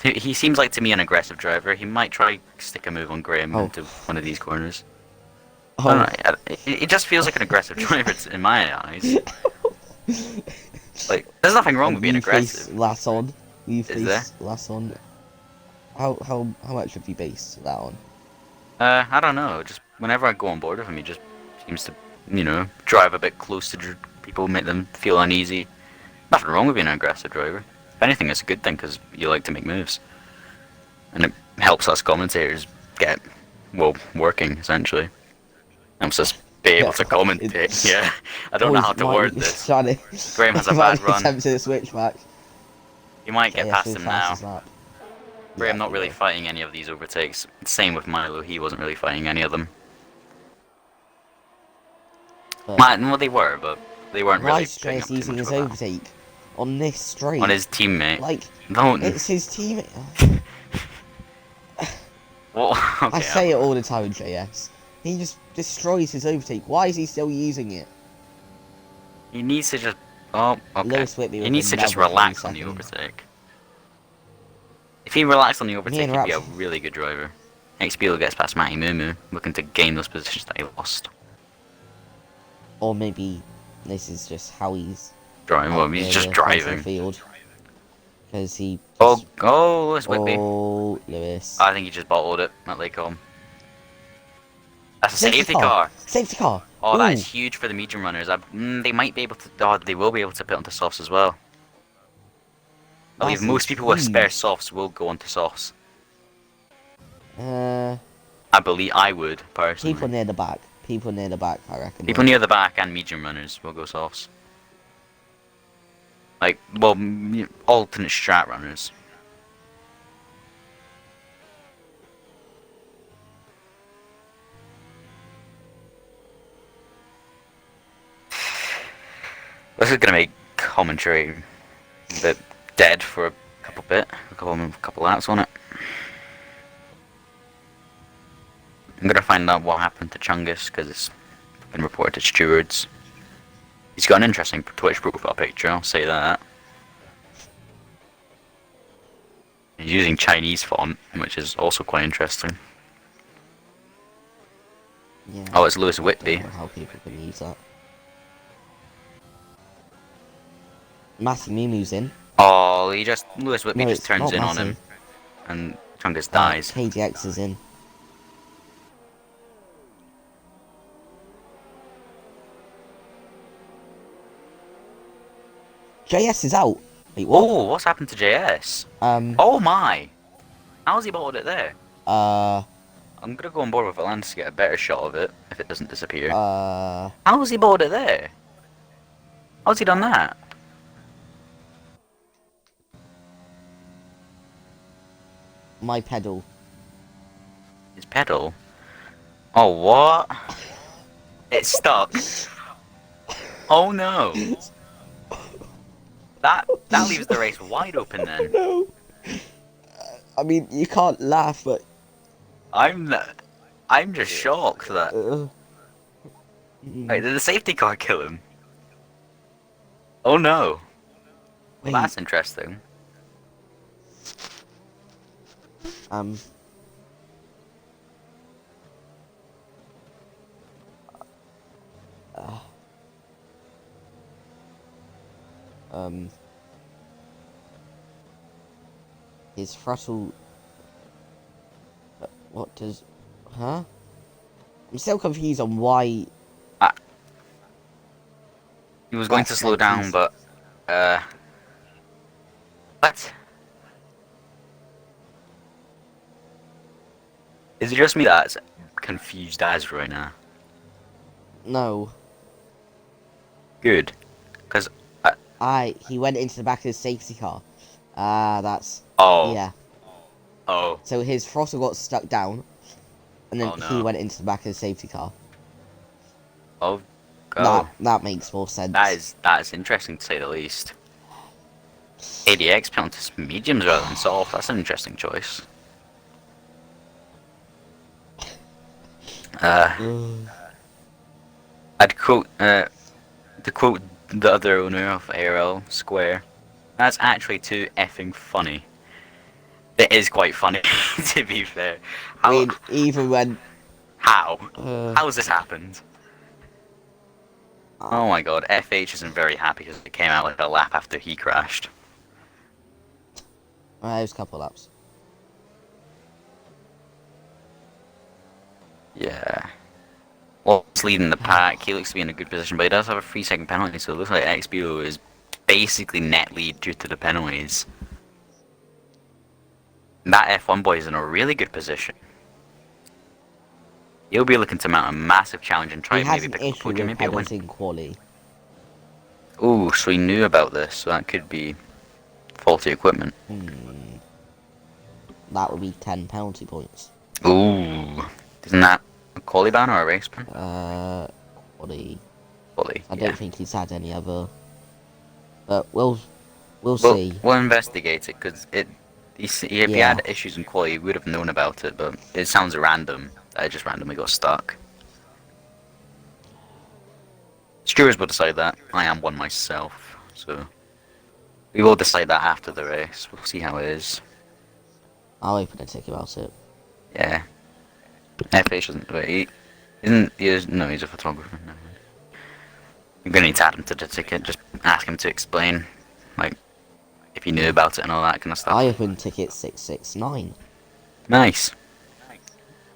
he seems like to me an aggressive driver. He might try stick a move on Graham Oh. into one of these corners. Oh, I don't know, it just feels like an aggressive driver in my eyes. Like, there's nothing wrong with being aggressive. Last on. You Is there? face last on. How much have you based that on? I don't know. Just whenever I go on board with him, he just seems to, drive a bit close to people, make them feel uneasy. Nothing wrong with being an aggressive driver. If anything, it's a good thing because you like to make moves, and it helps us commentators get working essentially. Helps us be able to commentate. Yeah, I don't know how to word this. Graham has a bad run. Attempted a switchback. You might get past him now. Lap. Graham Yeah, not really will. fighting any of these overtakes. Same with Milo, he wasn't really fighting any of them. But Well, they were, but they weren't why really is picking up JS too using much his of a battle. overtake on this straight? On his teammate. Like, Don't. it's his teammate. Well, okay, I say it all the time with JS. He just destroys his overtake. Why is he still using it? He needs to just. Oh, okay. Lewis Whitby He with needs to just another 3 relax on the seconds. overtake. If he relaxed on the overtake, and he'd be a Raps- really good driver. XBL gets past Matty Mumu, looking to gain those positions that he lost. Or maybe this is just how he's Driving, well, he's just driving. field. Because he Oh, Lewis Whitby. Oh, Lewis. I think he just bottled it at Lakecombe. That's a safety car. Safety car. Oh, Ooh. that is huge for the medium runners. They might be able to. Oh, they will be able to put onto softs as well. I believe That's most people with spare huge. softs will go onto softs. Uh, I would personally. people near the back. I reckon. People near the back and medium runners will go softs. Like, well, alternate strat runners. This is gonna make commentary a bit dead for a couple laps on it. I'm gonna find out what happened to Chungus because it's been reported to stewards. He's got an interesting Twitch profile picture, I'll say that. He's using Chinese font, which is also quite interesting. Yeah, Oh, it's Lewis I Whitby. don't know how people can use that. Matty Mumu's in. Oh, Lewis Whitby No, just it's turns not in on Matty. him, and Chungus dies. KDX is in. JS is out. Wait, what? Oh, what's happened to JS? Um. Oh my! How's he bottled it there? Uh. I'm gonna go on board with Valance to get a better shot of it if it doesn't disappear. Uh. How's he bottled it there? How's he done that? My pedal. His pedal? Oh, what? It's stuck. Oh no! That leaves the race wide open then. No. I mean, you can't laugh, but. I'm just shocked that. Wait, did the safety car kill him? Oh no. Well, Wait. that's interesting. Um. Uh, um. His throttle. What does? Huh? I'm still confused on why Uh, he was going to that's slow meant to. down, but what? Is it just me that's confused as right now? No. Good, because He went into the back of the safety car. That's oh yeah. oh So his throttle got stuck down, and then oh he no went into the back of the safety car. oh That go. that makes more sense. That is interesting to say the least. ADX penalties mediums rather than soft. That's an interesting choice. Uh, Ugh. I'd quote to quote the other owner of ARL Square. That's actually too effing funny. It is quite funny, to be fair. I How mean, even when how uh, how has this happened? uh, Oh my god, FH isn't very happy because it came out like a lap after he crashed. there's a couple laps. Yeah. Well, he's leading the pack. He looks to be in a good position, but he does have a 3 second penalty, so it looks like XBO is basically net lead due to the penalties. That F1 boy is in a really good position. He'll be looking to mount a massive challenge and try He and has maybe an pick up a issue podium, with maybe a win. penalty quality. Ooh, so he knew about this, so that could be faulty equipment. That would be 10 penalty points. Ooh, isn't that a quali ban or a race ban? Quality. Quali, I yeah. don't think he's had any other, but we'll Well, see. we'll investigate it because if he Yeah. had issues in quali, he would have known about it. But it sounds random that it just randomly got stuck. Stewards will decide that. I am one myself, so we will decide that after the race. We'll see how it is. I'll open a ticket about it. Yeah. FH doesn't. Wait, no, he's a photographer. Never mind. I'm gonna need to add him to the ticket. Just ask him to explain, like, if he knew about it and all that kind of I stuff. opened ticket 669. Nice.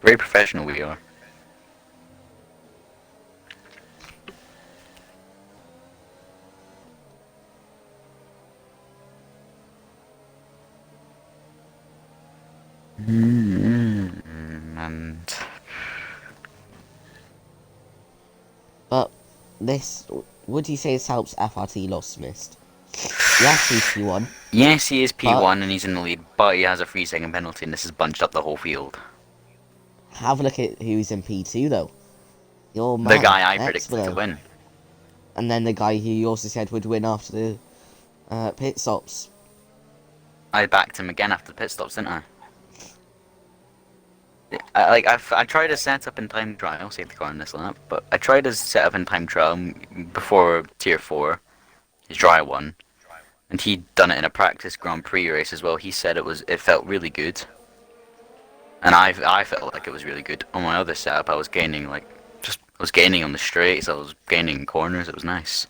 Very professional we are. And But this, would you say this helps FRT lost missed? Yes, he's P1, yes, he is but P1 and he's in the lead, but he has a 3 second penalty, and this has bunched up the whole field. have a look at who's in P2 though. Your The man, guy I X predicted to below. win. And then the guy who you also said would win after the pit stops. I backed him again after the pit stops, didn't I? I tried to set up in time trial, save the car in this lap, but I tried to set up in time trial before tier 4, his dry one, and he'd done it in a practice Grand Prix race as well. He said it felt really good, and I felt like it was really good. On my other setup, I was gaining I was gaining on the straights, I was gaining in corners. It was nice.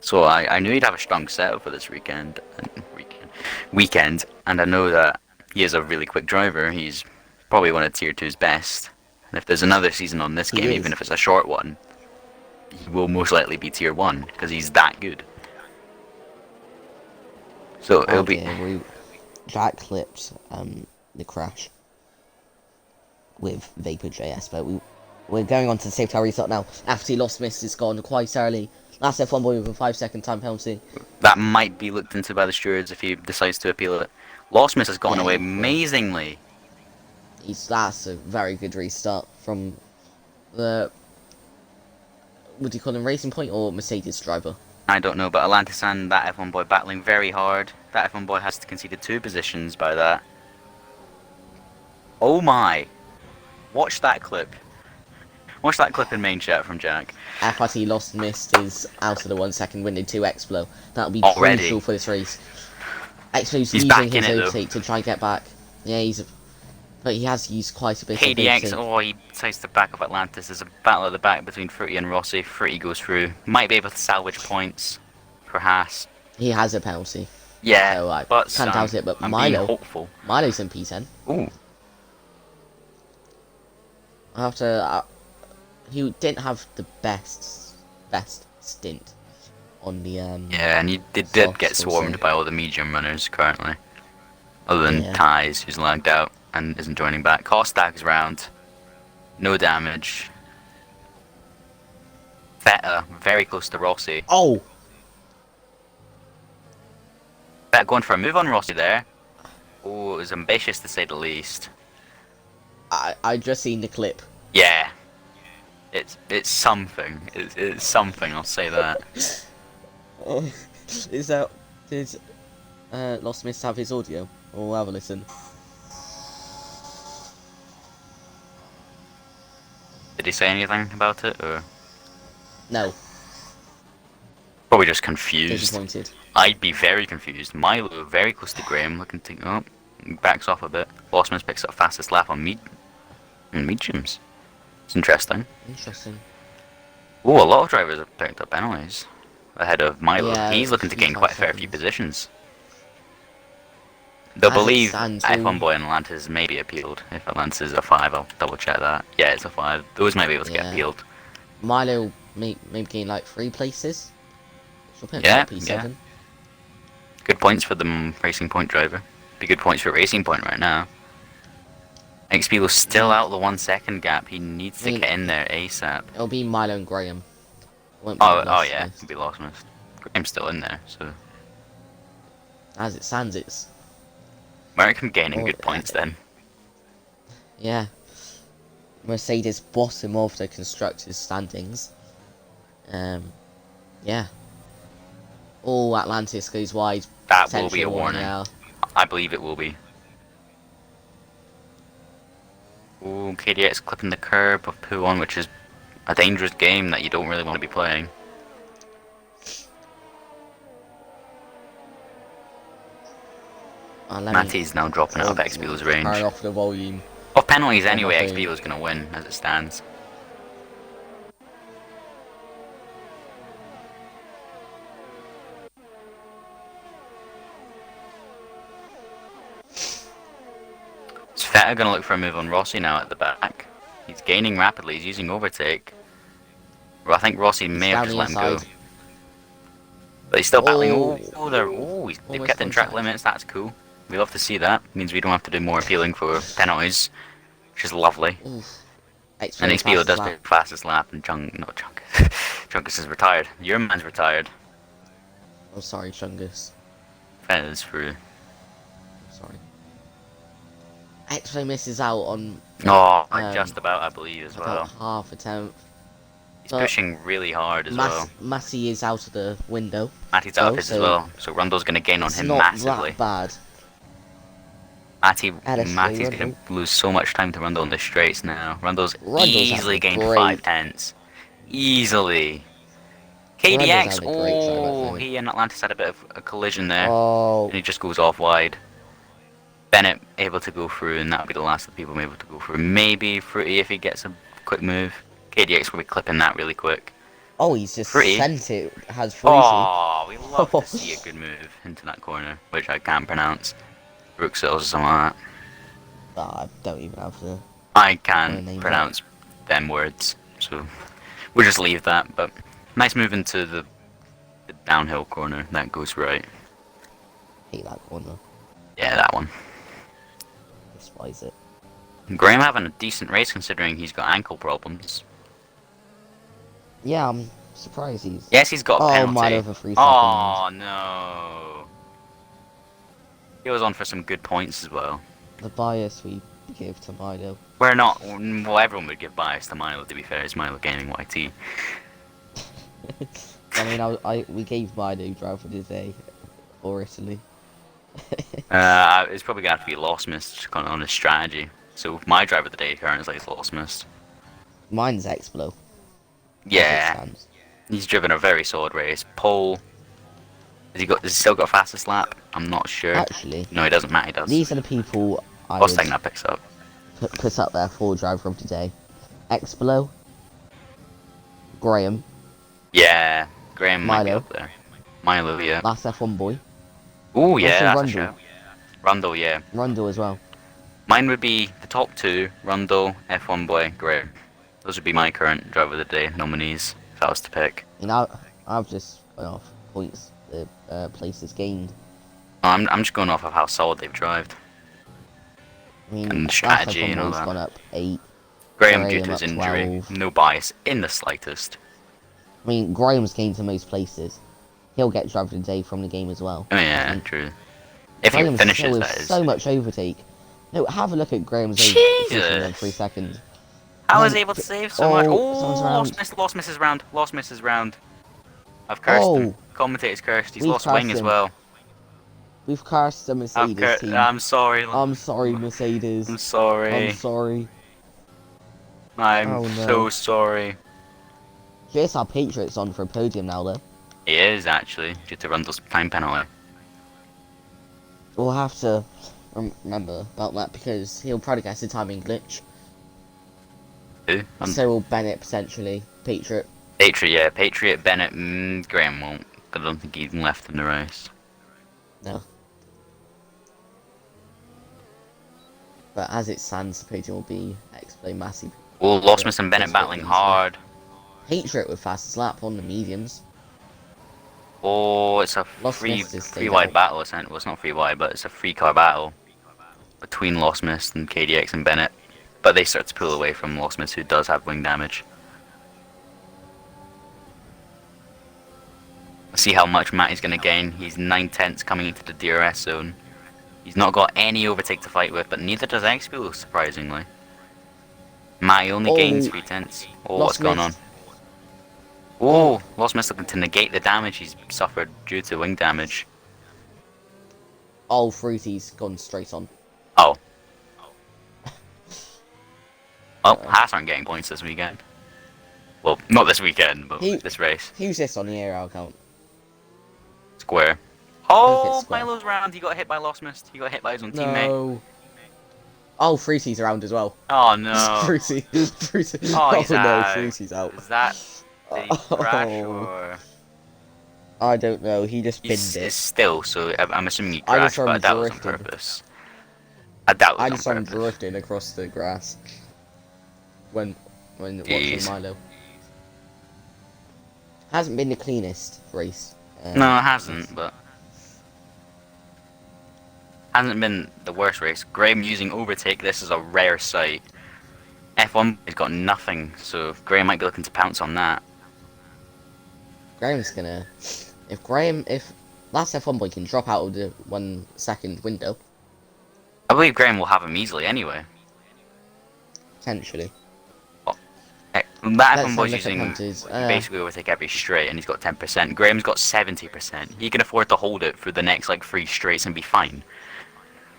So I knew he'd have a strong setup for this weekend, and I know that he is a really quick driver. He's probably one of tier two's best. And if there's another season on this He game, even is. if it's a short one, he will most likely be tier one because he's that good. So it'll Oh be dear, Jack clipped the crash with Vapor.js, but we're going on to the safety car restart now. After he lost missed, it's gone quite early. Last F1 boy with a 5 second time penalty. that might be looked into by the stewards if he decides to appeal it. Lostmiss has gotten Yeah, away amazingly. that's a very good restart from the, what do you call him, Racing Point or Mercedes driver? I don't know, but Atlantis and that F1 boy battling very hard. That F1 boy has conceded 2 positions by that. Oh my! Watch that clip. Watch that clip in main chat from Jack. FRT lost missed is out of the 1 second window to Explo. That'll be Already. crucial for this race. Explo's He's using back in his it though. overtake to try and get back. Yeah, but he has used quite a bit of KDX, overtake. oh, he decides to back up Atlantis. There's a battle at the back between Fruity and Rossi. Fruity goes through. Might be able to salvage points for Haas. He has a penalty, Yeah, so I but can't doubt it. But I'm being hopeful. Milo's in P10. Ooh, After he didn't have the best stint on the yeah, and he did get softs, also. swarmed by all the medium runners currently. Other than Yeah. Ties, who's lagged out and isn't joining back. Kostak's round. No damage. Feta, very close to Rossi. Oh, Feta going for a move on Rossi there. Oh, it was ambitious to say the least. I just seen the clip. Yeah, it's something. It's something. I'll say that. Oh, is that did Lost Mist have his audio? We'll have a listen. Did he say anything about it, or No, probably just confused? disappointed. I'd be very confused. Milo very close to Graham, looking to backs off a bit. Lostman's picks up fastest lap on mediums. It's interesting. Interesting. Oh, a lot of drivers have picked up penalties ahead of Milo. Yeah, He's looking to he's gain got quite a fair few seconds. positions. They'll As it believe stands, F1 Boy and Atlantis may be appealed. If Atlantis is a 5, I'll double check that. Yeah, it's a 5. Those might be able to get Yeah. appealed. Milo maybe gain like 3 places. She'll pick Yeah, up P7. Good points for the Racing Point driver. Be good points for Racing Point right now. XP still out the 1 second gap. He needs to get in there ASAP. It'll be Milo and Graham. Won't be Oh Lost yeah, Mist. it'll be Lost Mist. Graham's still in there, so As it stands, it's American gaining Oh, good points then. yeah. Mercedes bottom of the constructors standings. Yeah. Oh, Atlantis goes wide. That will be a Potential warning. now. I believe it will be. Ooh, KDX clipping the curb of Poo-on, which is a dangerous game that you don't really want to be playing. Matty's now dropping out of XBO's range. Turn off the volume. Off penalties anyway, nothing. XBO's going to win as it stands. Is Feta going to look for a move on Rossi now at the back? He's gaining rapidly, he's using overtake. Well, I think Rossi may have just let him go. But he's still battling. They've kept in track limits, that's cool. We love to see that. Means we don't have to do more appealing for penalties, which is lovely. Oof. And XPO does pick fastest lap, and Chunkus is retired. Your man's retired. Oh, sorry, Chungus. Fez through. Sorry. X-Ray misses out on Oh, just about, I believe, as well. about half a tenth. He's pushing really hard as well. Massey is out of the window. Matty's out of his as well, so Rundo's going to gain on him not massively. that bad. Matty's going to lose so much time to Rundo on the straights now. Rundo's easily gained great- 5 tenths. Easily. Rundo's KDX, having a great time, I think. he and Atlantis had a bit of a collision there. Oh, And he just goes off wide. Bennett able to go through, and that'll be the last of the people able to go through. Maybe Fruity if he gets a quick move. KDX will be clipping that really quick. oh, he's just Fruity. sent it. Has freezing. Oh, we love to see a good move into that corner, which I can't pronounce. Bruxelles or something like that. I don't even have the. I name can't pronounce them words, so we'll just leave that. But nice move into the downhill corner. That goes right. Hate that corner. Yeah, that one. Despise it. Graham having a decent race considering he's got ankle problems. Yeah, I'm surprised he's. Yes, he's got a penalty. Milo over 3 seconds. Oh no! He was on for some good points as well. The bias we give to Milo. We're not. Well, everyone would give bias to Milo. To be fair, it's Milo gaining YT. I mean, we gave Milo driver of the day for Italy. It's probably gonna have to be Lost Mist on his strategy. So my driver of the day currently is Lost Mist. Mine's X-Blow. Yeah, he's driven a very solid race. Pole. Has he still got fastest lap? I'm not sure. Actually, No, he doesn't. Matt, he does. these are the people I would Mustang that picks up. put up there for driver of the day. Explo, Graham, Yeah, Graham might be Milo, up there. Milo, yeah. last F1 boy, Oh and also yeah, that's a Rundle. shout. Rundle, yeah. Rundle as well. Mine would be the top two: Rundle, F1 boy, Graham. Those would be my current driver of the day nominees if I was to pick. You know, I've just gone off points, places gained. I'm just going off of how solid they've drived I mean, and last strategy F1 and all boy's that. gone up 8, Graham, due to Graham his up injury, 12. no bias in the slightest. I mean, Graham's gained the most places. He'll get driver of the day from the game as well. Oh yeah, And true. If he Graham still finishes, with that is. so much overtake. No, have a look at Graham's position in 3 Jesus! seconds. How And was then, he able to save so much? someone's Oh, around. lost misses round, lost misses round. I've cursed him. Oh, Commentator's cursed. He's we've lost wing cursed as him. well. We've cursed the Mercedes team. I'm sorry. I'm sorry, Mercedes. I'm sorry. I'm sorry. I'm Oh so no. sorry. Here's our Patriots on for a podium now, though. He is actually due to Rundle's time penalty. We'll have to remember about that because he'll probably get a timing glitch. Who? So will Bennett potentially. Patriot. Patriot, yeah, Patriot, Bennett, Graham won't. I don't think he's left in the race. No. But as it stands, the podium will be X-Play Massey. Oh, Lostmus and Bennett battling hard. Patriot with fastest lap on the mediums. Oh, it's a Lostmus is free stayed wide out. battle, isn't it? Well, it's not free wide, but it's a free car battle between Lostmus and KDX and Bennett. But they start to pull away from Lostmus, who does have wing damage. Let's see how much Matty's going to gain. He's 9/10 coming into the DRS zone. He's not got any overtake to fight with, but neither does XPO, surprisingly. Matty only gains 3/10. Oh, what's going on? Oh, Lostmus looking to negate the damage he's suffered due to wing damage. Oh, Fruity's gone straight on. Oh. Well, Haas aren't getting points this weekend. Well, not this weekend, but this race. Who's this on the ARL account? Square. Oh, Milo's round. He got hit by Lostmus. He got hit by his own teammate. No. Oh, Fruity's around as well. Oh no. Fruity. Fruity. Oh, he's no, out. Fruity's out. Is that the crash or? I don't know. He just binned It's it. still, so I'm assuming he I just crashed, but I doubt it was on drifted. purpose. I doubt it I was just on saw him purpose. drifting across the grass when watching Milo. Hasn't been the cleanest race. No, it hasn't, but hasn't been the worst race. Graham using overtake. This is a rare sight. F1 has got nothing, so Graham might be looking to pounce on that. Graham's gonna. If last F1 boy can drop out of the 1 second window, I believe Graham will have him easily anyway. potentially. That Let's F1 boy's have a look at using punters. basically overtake every straight, and he's got 10%. Graham's got 70%. He can afford to hold it for the next like 3 straights and be fine.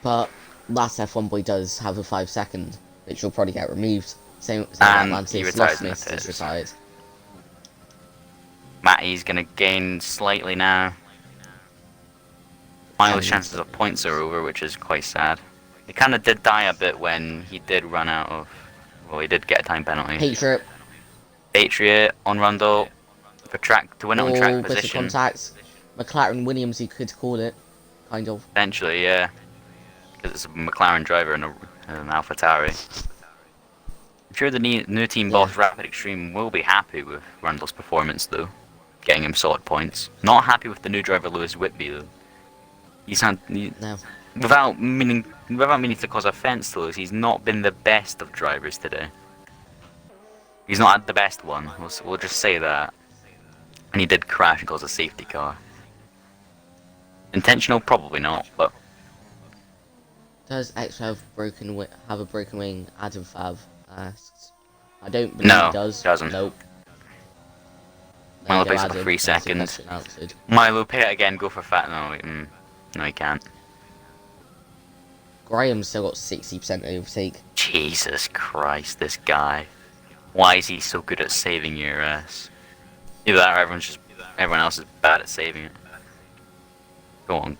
But last F1 boy does have a 5 second, which will probably get removed. Same And Atlantis. he retires in the Lostmus is pits. retired. Matty's gonna gain slightly now. Milo's And- chances of points are over, which is quite sad. He kind of did die a bit when he did run out of. Well, he did get a time penalty. Patriot. Patriot on Rundle for track to win it on track Bit of position. contact. McLaren Williams, you could call it, kind of. Eventually, yeah, because it's a McLaren driver and an AlphaTauri. I'm sure the new team boss Rapid Extreme will be happy with Rundle's performance, though, getting him solid points. Not happy with the new driver Lewis Whitby, though. No. Without meaning to cause offence to Lewis, he's not been the best of drivers today. He's not had the best one. We'll just say that. And he did crash and cause a safety car. Intentional, probably not, but Does X have a broken wing? Adam Fav asks. I don't believe No, he does. doesn't. Nope. Milo There you picks go, up a Adam. 3 That's your seconds. question answered. Milo, pay it again, go for fat. No, wait, no, he can't. Graham's still got 60% overtake. Jesus Christ, this guy. Why is he so good at saving your ass? Either that or everyone else is bad at saving it. Go on.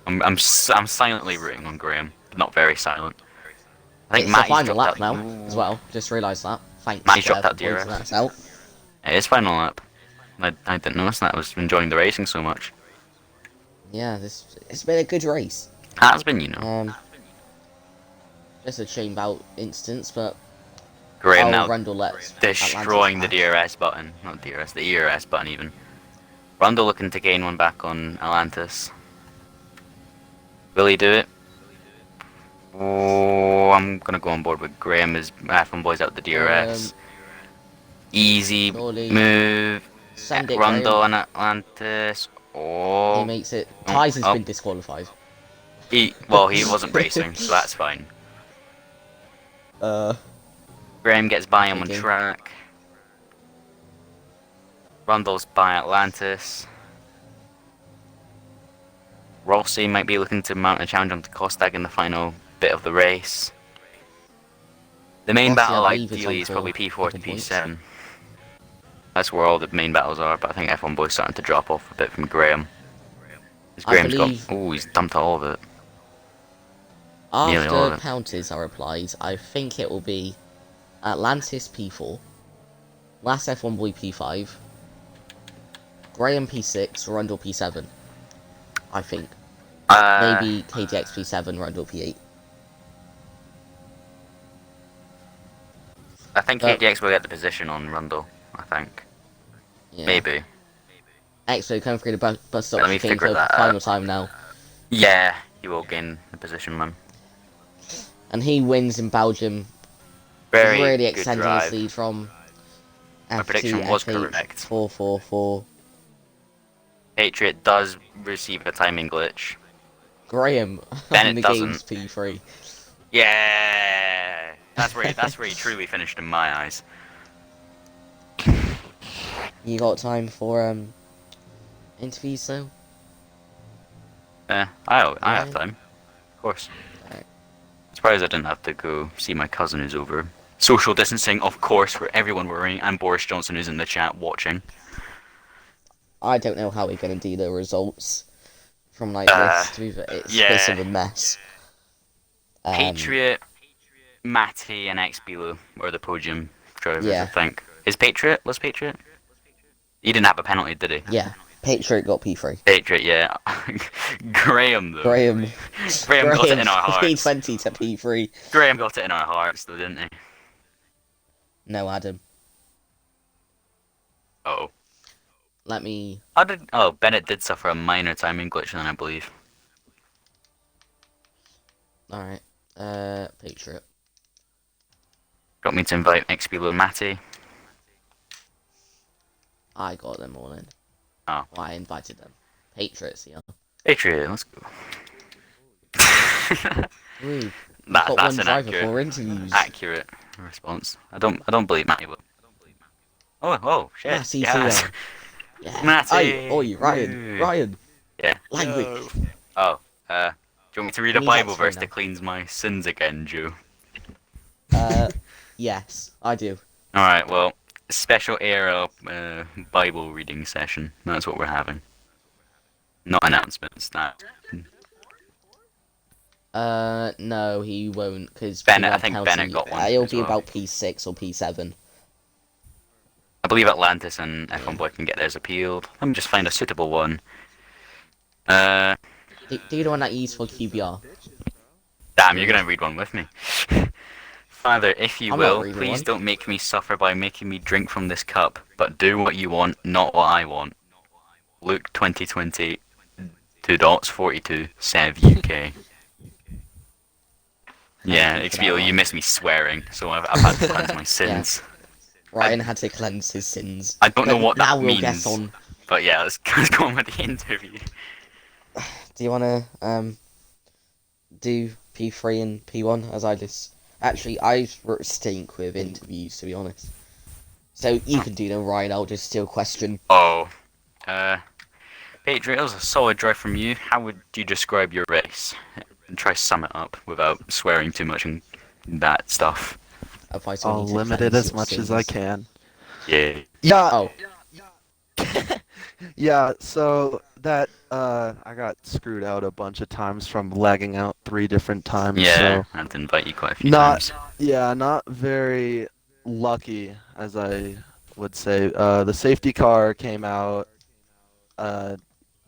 I'm silently rooting on Graham. not very silent. I think It's the Matty's final dropped lap out. now, as Ooh. well. Just realised that. Thanks, Matty's dropped out for pointing DRS. that out. It is final lap. I didn't notice that. I was enjoying the racing so much. Yeah, it's been a good race. Has been, you know. Um, just a chain bout instance, but Graham I'll now Rundle let Atlantis destroying the pass. DRS button. Not DRS, the ERS button even. Rundle looking to gain one back on Atlantis. Will he do it? Oh, I'm gonna go on board with Graham as F1 boys out the DRS. Easy Surely move. send it, Graham. Rundle on Atlantis. He Oh, makes it. oh, Ties has oh. been disqualified. He wasn't racing, so that's fine. uh, Graham gets by him on thinking. track. Rundle's by Atlantis. Rossi might be looking to mount a challenge onto Kostag in the final bit of the race. The main Rossi, battle I believe, is ideally on is for probably a P4 couple to points. P7. That's where all the main battles are, but I think F1 boy's starting to drop off a bit from Graham. I Graham's got. believe Oh, he's dumped all of it. Nearly all after of it. penalties are applied, I think it will be Atlantis P4, last F1 boy P5, Graham P6, Rundle P7. I think. Maybe KTX P7, Rundle P8. I think But, KTX will get the position on Rundle. I think. yeah. Maybe. Expo coming through the bus stop Let me chicane figure for that final out. time now. Yeah, he will gain the position, man. And he wins in Belgium, Very really good extending his drive. lead from My F2, prediction was F8, correct. 444. Patriot does receive a timing glitch. Graham on Bennett the game's doesn't. P3. Yeah, that's where he truly finished in my eyes. You got time for interviews though? I have Yeah. time, of course. Alright. Surprised I didn't have to go see my cousin who's over. Social distancing, of course, for everyone worrying, and Boris Johnson who's in the chat watching. I don't know how we're gonna do the results from like this. It's a bit Yeah. of a mess. Patriot, Matty, and Xbilo were the podium drivers, I Yeah, think. Was Patriot? He didn't have a penalty, did he? yeah. Patriot got P3. Patriot, yeah. Graham, though. Graham, Graham got it in our hearts. P20 to P3. Graham got it in our hearts, though, didn't he? No, Adam. Oh. Let me. Oh, Bennett did suffer a minor timing glitch then, I believe. Alright. Patriot. Got me to invite Xbilo and Matty. I got them all in. Oh. Well, I invited them. Patriots, yeah. Patriot, let's go. Ooh, got one That's an driver for interviews. accurate response. I don't believe Matty will. Oh, shit. Ah, see, Yes. Yeah. Matty. Oi, Ryan. Ryan. Yeah. Language. Oh, do you want me to read a Please Bible explain verse now. that cleans my sins again, Joe? Yes, I do. Alright, well, special ARL Bible reading session. That's what we're having. Not announcements, that. No, he won't, because I think Bennett got one It'll as be well. about P6 or P7. I believe Atlantis and F1 Boy can get theirs appealed. Let me just find a suitable one. Do you the one that you use for QBR? Damn, you're gonna read one with me. Father, if you I'm not will, reading please one. don't make me suffer by making me drink from this cup, but do what you want, not what I want. Luke 2020, 2.42, Sev UK. Yeah, you for that, XBO, you Ryan. missed me swearing, so I've had to cleanse my sins. Ryan had to cleanse his sins. I don't know But what now that we'll means. get on. But yeah, let's go on with the interview. Do you wanna do P3 and P1 as I just actually I stink with interviews, to be honest. So you can do them, Ryan. I'll just steal question. Oh, Patriot, it was a solid drive from you. How would you describe your race? And try to sum it up without swearing too much and that stuff. Advice I'll on you to limit it cleanse as your much as I sins. can. Yeah. Yeah, Oh, yeah. So that I got screwed out a bunch of times from lagging out 3 different times, Yeah, so I had to invite you quite a few not times. yeah, not very lucky as I would say. The safety car came out, uh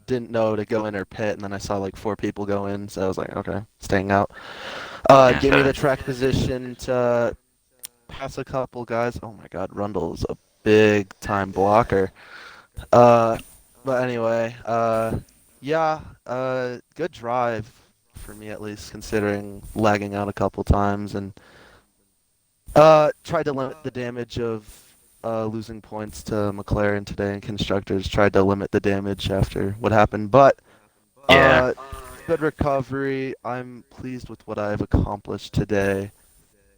didn't know to go in or pit, and then I saw like 4 people go in, so I was like, okay, staying out. Yeah, Gave me fair. the track position to pass a couple guys. Oh my God, Rundle's a big time blocker. Uh, but anyway, yeah, good drive for me at least, considering lagging out a couple times, and tried to limit the damage of losing points to McLaren today, and constructors tried to limit the damage after what happened. But Yeah, uh, good recovery. I'm pleased with what I've accomplished today.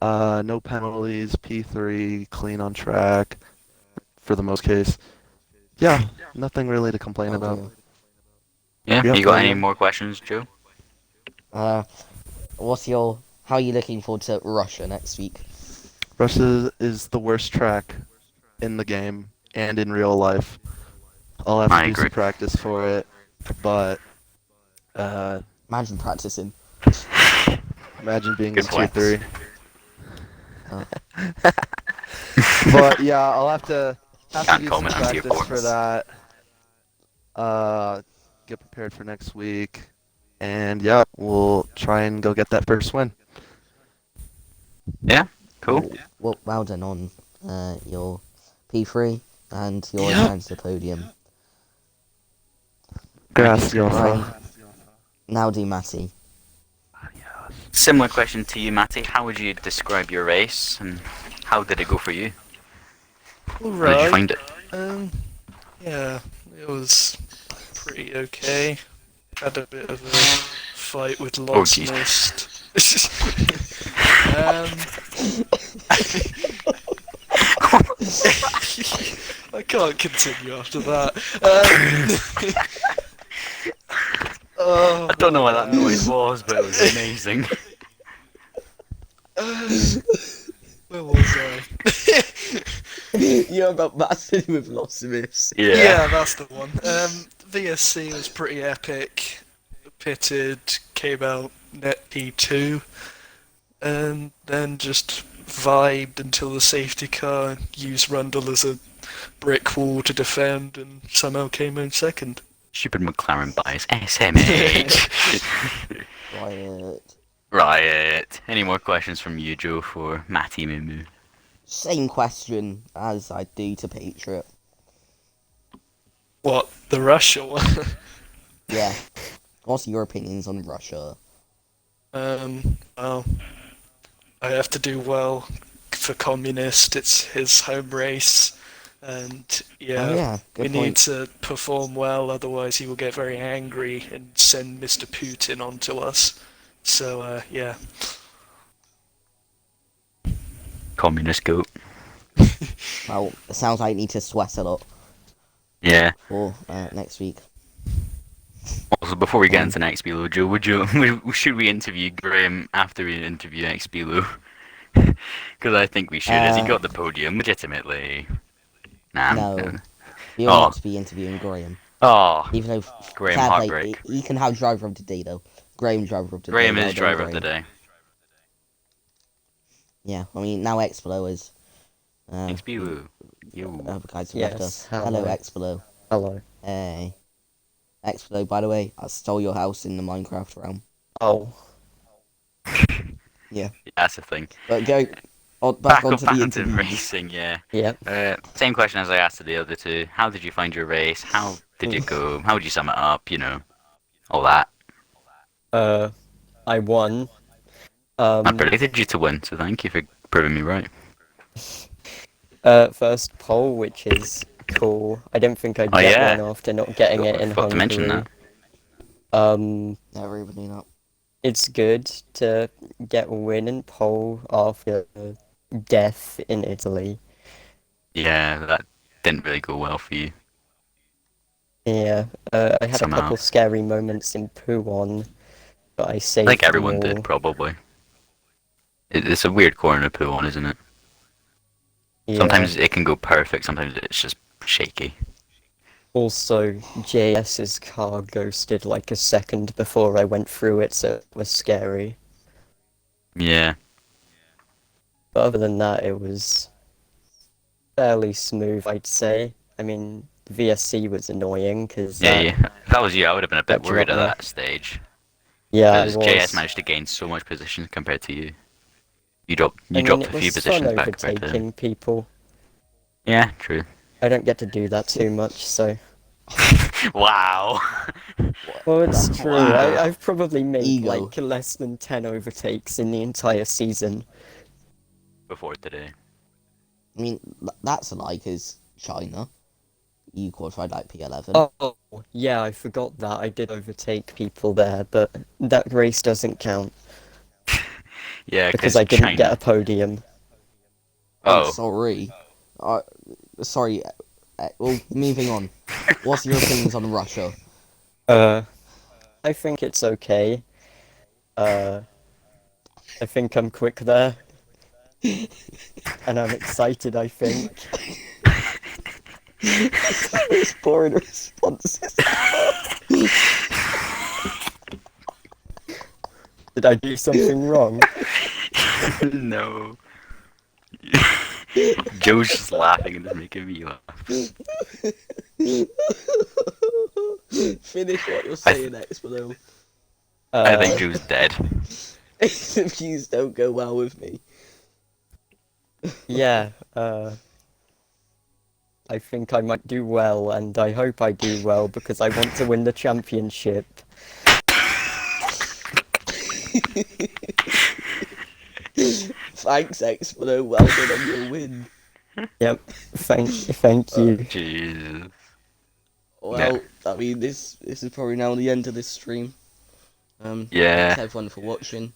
No penalties, P3, clean on track for the most case. Yeah, nothing really to complain I'll about. do. yeah. Yep, You got any Belgium. more questions, Joe? Uh, what's your? How are you looking forward to Russia next week? Russia is the worst track in the game and in real life. I'll have to I do agree. some practice for it, but uh, Imagine practicing. imagine being Good in tier flex. 3. Uh, But yeah, I'll have to Can't do some comment on tier practice four. for that. Uh, get prepared for next week, and yeah, we'll try and go get that first win. Yeah, cool. well done on your P3 and your Yep. return to the podium. Very good. Right, Graciosa. now do Matty. Similar question to you, Matty. How would you describe your race, and how did it go for you? How did you Alright, find it? um, yeah, it was pretty okay. Had a bit of a fight with Oh, Lost jeez. Mist. um, I can't continue after that. Oh I don't know what that noise man. was, but it was amazing. Where was I? You're about Matty with lots of ifs. Yeah. Yeah, that's the one. VSC was pretty epic. Pitted, came out net P2, and then just vibed until the safety car used Rundle as a brick wall to defend, and somehow came in second. Stupid McLaren bias. SMH. Riot. Riot. Any more questions from you, Joe, for Matty Moo? Same question as I do to Patriot. What, the Russia one? Yeah. What's your opinions on Russia? Well, I have to do well for Communist. It's his home race, and Oh yeah, yeah, we good need point. to perform well, otherwise he will get very angry and send Mr. Putin onto us. So yeah. Communist goat. Well, it sounds like you need to sweat a lot Yeah. for next week. Also, before we get Um, into next Below, Joe, should we interview Graham after we interview next Below? Because I think we should, as he uh, got the podium legitimately. Nah. no, we are Oh. not to be interviewing Graham. Oh. Even though, Graham fair play, heartbreak. he can have driver of the day though. Graham driver of the day. Graham Well is done, driver of the Graham. day. Yeah, I mean now Explo is. Next Below. Yo. Other guys have left Yes, us. Hello, hello. Explo. Hello. Hey, Explo. By the way, I stole your house in the Minecraft realm. Oh, Yeah, Yeah, that's the thing. but go back onto Back the onto interviews. racing, yeah. yep. Same question as I asked to the other two. How did you find your race? How did it go? How would you sum it up? All that. Uh, I won. I predicted you to win, so thank you for proving me right. First pole, which is cool. I didn't think I'd Oh get one yeah, after not getting it in forgot to mention Hungary. that. Never even knew that. It's good to get a win in pole after death in Italy. Yeah, that didn't really go well for you Yeah, I had a somehow. couple scary moments in Puon, but I I saved think them everyone did all. probably. It's a weird corner to pull on, isn't it? Yeah, Sometimes it can go perfect. Sometimes it's just shaky. Also, JS's car ghosted like a second before I went through it, so it was scary. Yeah. But other than that, it was fairly smooth, I'd say. I mean, VSC was annoying because Yeah, that yeah. If that was you, I would have been a bit kept you worried up at there. that stage. Yeah, I Because JS was. managed to gain so much position compared to you. I You mean, dropped it a few was fun positions back compared to him. overtaking people. Yeah, true. I don't get to do that too much, so. Wow. Well, it's true. Wow. I've probably made Ego. like less than 10 overtakes in the entire season. Before today. I mean, that's a lie, because China, you qualified like P11. Oh, yeah, I forgot that. I did overtake people there, but that race doesn't count Yeah, because because I didn't get a China. podium. Oh, Oh. sorry. Uh, sorry. Well, moving on. What's your opinions on Russia? Uh, I think it's okay. Uh, I think I'm quick there, and I'm excited, I think. The most boring responses. Did I do something wrong? No. Joe's just laughing and it's making me laugh. Finish what you're I, th- saying, Expo. I think Uh, Joe's dead. Interviews don't go well with me. yeah, I think I might do well, and I hope I do well because I want to win the championship. Thanks, Expo. Well done on your win. Yep, thank Uh, you. Jesus. No. well, I mean, this is probably now the end of this stream. Thanks Yeah. everyone for watching.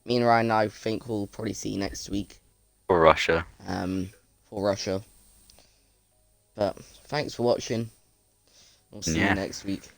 Me and Ryan, I think we'll probably see you next week. For Russia. For Russia. But thanks for watching. We'll see you Yeah. next week.